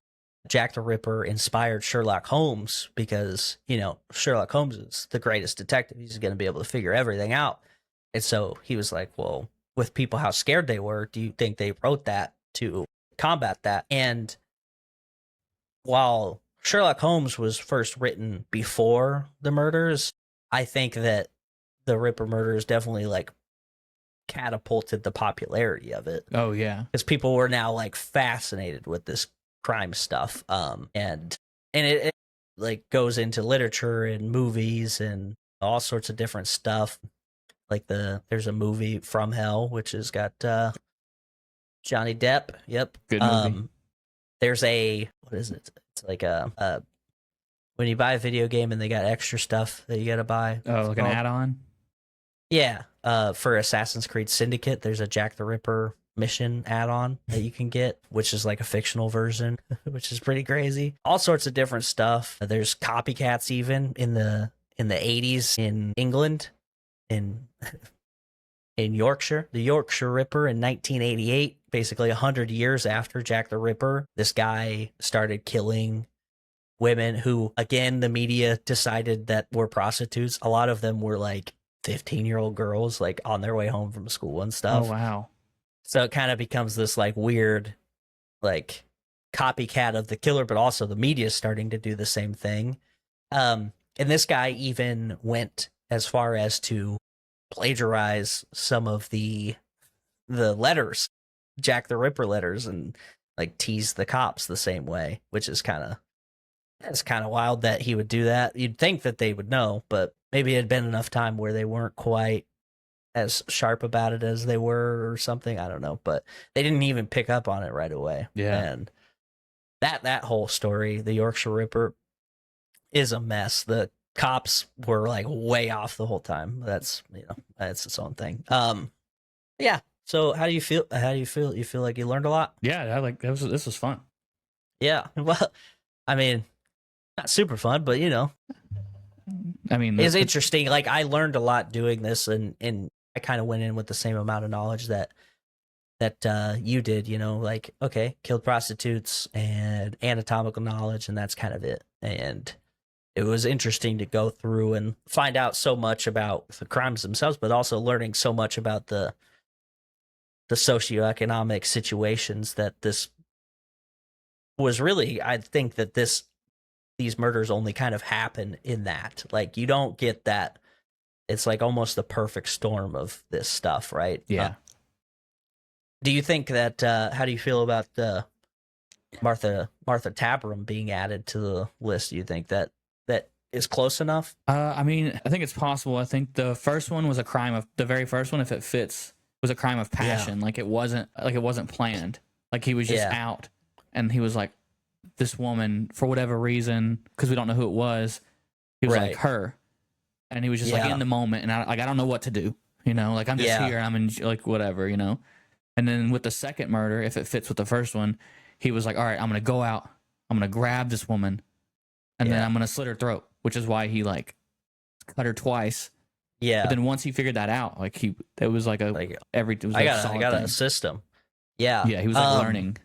Jack the Ripper inspired Sherlock Holmes because, you know, Sherlock Holmes is the greatest detective. He's going to be able to figure everything out. And so he was like, well, with people how scared they were, do you think they wrote that to combat that? And while Sherlock Holmes was first written before the murders, I think that the Ripper murders definitely like catapulted the popularity of it. Oh yeah, because people were now like fascinated with this crime stuff, and it like goes into literature and movies and all sorts of different stuff. Like there's a movie From Hell, which has got Johnny Depp. Yep, good movie. There's what is it? It's like when you buy a video game and they got extra stuff that you got to buy. Oh, like an add-on. Yeah, for Assassin's Creed Syndicate, there's a Jack the Ripper mission add-on that you can get, which is like a fictional version, which is pretty crazy. All sorts of different stuff. There's copycats even in the 80s in England, in Yorkshire. The Yorkshire Ripper in 1988, basically 100 years after Jack the Ripper, this guy started killing women who, again, the media decided that were prostitutes. A lot of them were like 15-year-old girls, like on their way home from school and stuff. Oh wow. So it kind of becomes this like weird like copycat of the killer, but also the media is starting to do the same thing. And this guy even went as far as to plagiarize some of the letters, Jack the Ripper letters, and like tease the cops the same way, which is kind of wild that he would do that. You'd think that they would know, but maybe it had been enough time where they weren't quite as sharp about it as they were or something. I don't know, but they didn't even pick up on it right away. Yeah. And that whole story, the Yorkshire Ripper, is a mess. The cops were like way off the whole time. That's, you know, that's its own thing. Yeah. So how do you feel? You feel like you learned a lot? Yeah, this was fun. Yeah. Well, I mean, not super fun, but you know, I mean, it's interesting. Like I learned a lot doing this, and I kind of went in with the same amount of knowledge that you did. You know, like okay, killed prostitutes and anatomical knowledge, and that's kind of it. And it was interesting to go through and find out so much about the crimes themselves, but also learning so much about the socioeconomic situations that this was really. I think that these murders only kind of happen in that. Like you don't get that. It's like almost the perfect storm of this stuff, right? Yeah. Do you think that? How do you feel about Martha Tabram being added to the list? Do you think that is close enough? I mean, I think it's possible. I think the first one was the very first one, if it fits, was a crime of passion. Yeah. Like it wasn't planned. Like he was just out, and he was like, this woman, for whatever reason, because we don't know who it was, he was like her, and he was just like in the moment, and I don't know what to do, you know, like I'm just here, I'm in like whatever, you know. And then with the second murder, if it fits with the first one, he was like, all right, I'm going to go out. I'm going to grab this woman and then I'm going to slit her throat, which is why he like cut her twice. Yeah. But then once he figured that out, like it was like it was I like got a system. Yeah. Yeah. He was like learning.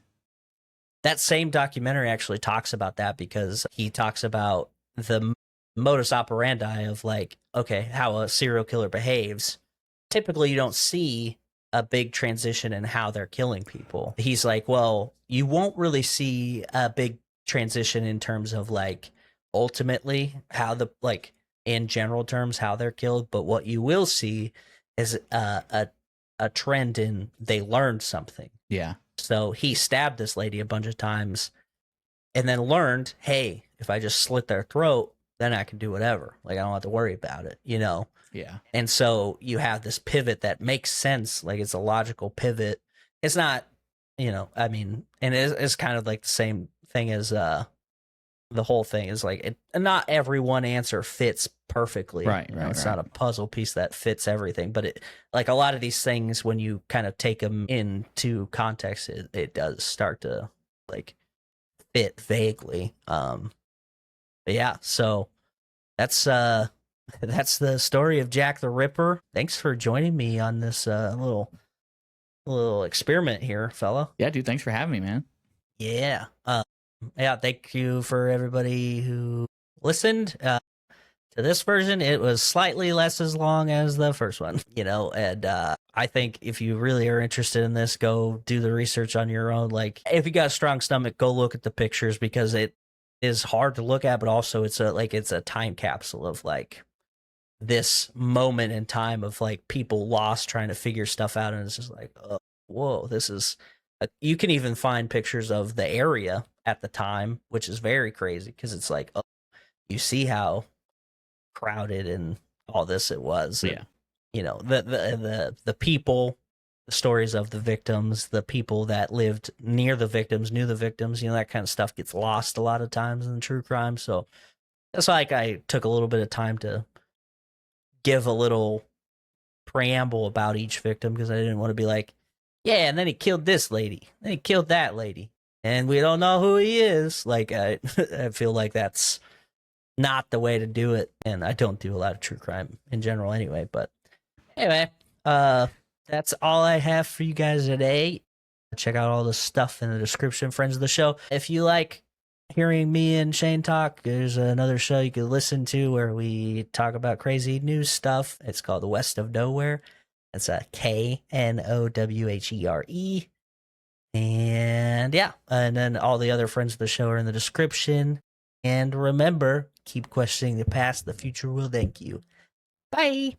That same documentary actually talks about that, because he talks about the modus operandi of like, okay, how a serial killer behaves. Typically, you don't see a big transition in how they're killing people. He's like, well, you won't really see a big transition in terms of like ultimately how the like in general terms how they're killed, but what you will see is a trend in they learned something. Yeah. So he stabbed this lady a bunch of times and then learned, hey, if I just slit their throat, then I can do whatever. Like, I don't have to worry about it, you know? Yeah. And so you have this pivot that makes sense. Like, it's a logical pivot. It's not, you know, I mean, and it's kind of like the same thing as the whole thing is like, not every one answer fits perfectly. Right. You know, it's not a puzzle piece that fits everything, but it, like a lot of these things, when you kind of take them into context, it does start to like fit vaguely. But yeah, so that's the story of Jack the Ripper. Thanks for joining me on this little experiment here, fella. Yeah, dude, thanks for having me, man. Yeah. Yeah, thank you for everybody who listened to this version. It was slightly less as long as the first one, you know, and I think if you really are interested in this, go do the research on your own. Like, if you got a strong stomach, go look at the pictures, because it is hard to look at, but also it's a time capsule of like this moment in time of like people lost trying to figure stuff out, and it's just like, oh, whoa, this is you can even find pictures of the area at the time, which is very crazy, because it's like, oh, you see how crowded and all this it was. Yeah. And, you know, the people, the stories of the victims, the people that lived near the victims, knew the victims, you know, that kind of stuff gets lost a lot of times in true crime. So that's like I took a little bit of time to give a little preamble about each victim, because I didn't want to be like, yeah, and then he killed this lady, then he killed that lady, and we don't know who he is. Like, I feel like that's not the way to do it, and I don't do a lot of true crime in general anyway. But anyway, that's all I have for you guys today. Check out all the stuff in the description, friends of the show. If you like hearing me and Shane talk, there's another show you could listen to where we talk about crazy news stuff. It's called The West of Nowhere. It's a KNOWHERE. And yeah, and then all the other friends of the show are in the description. And remember, keep questioning the past. The future will thank you. Bye.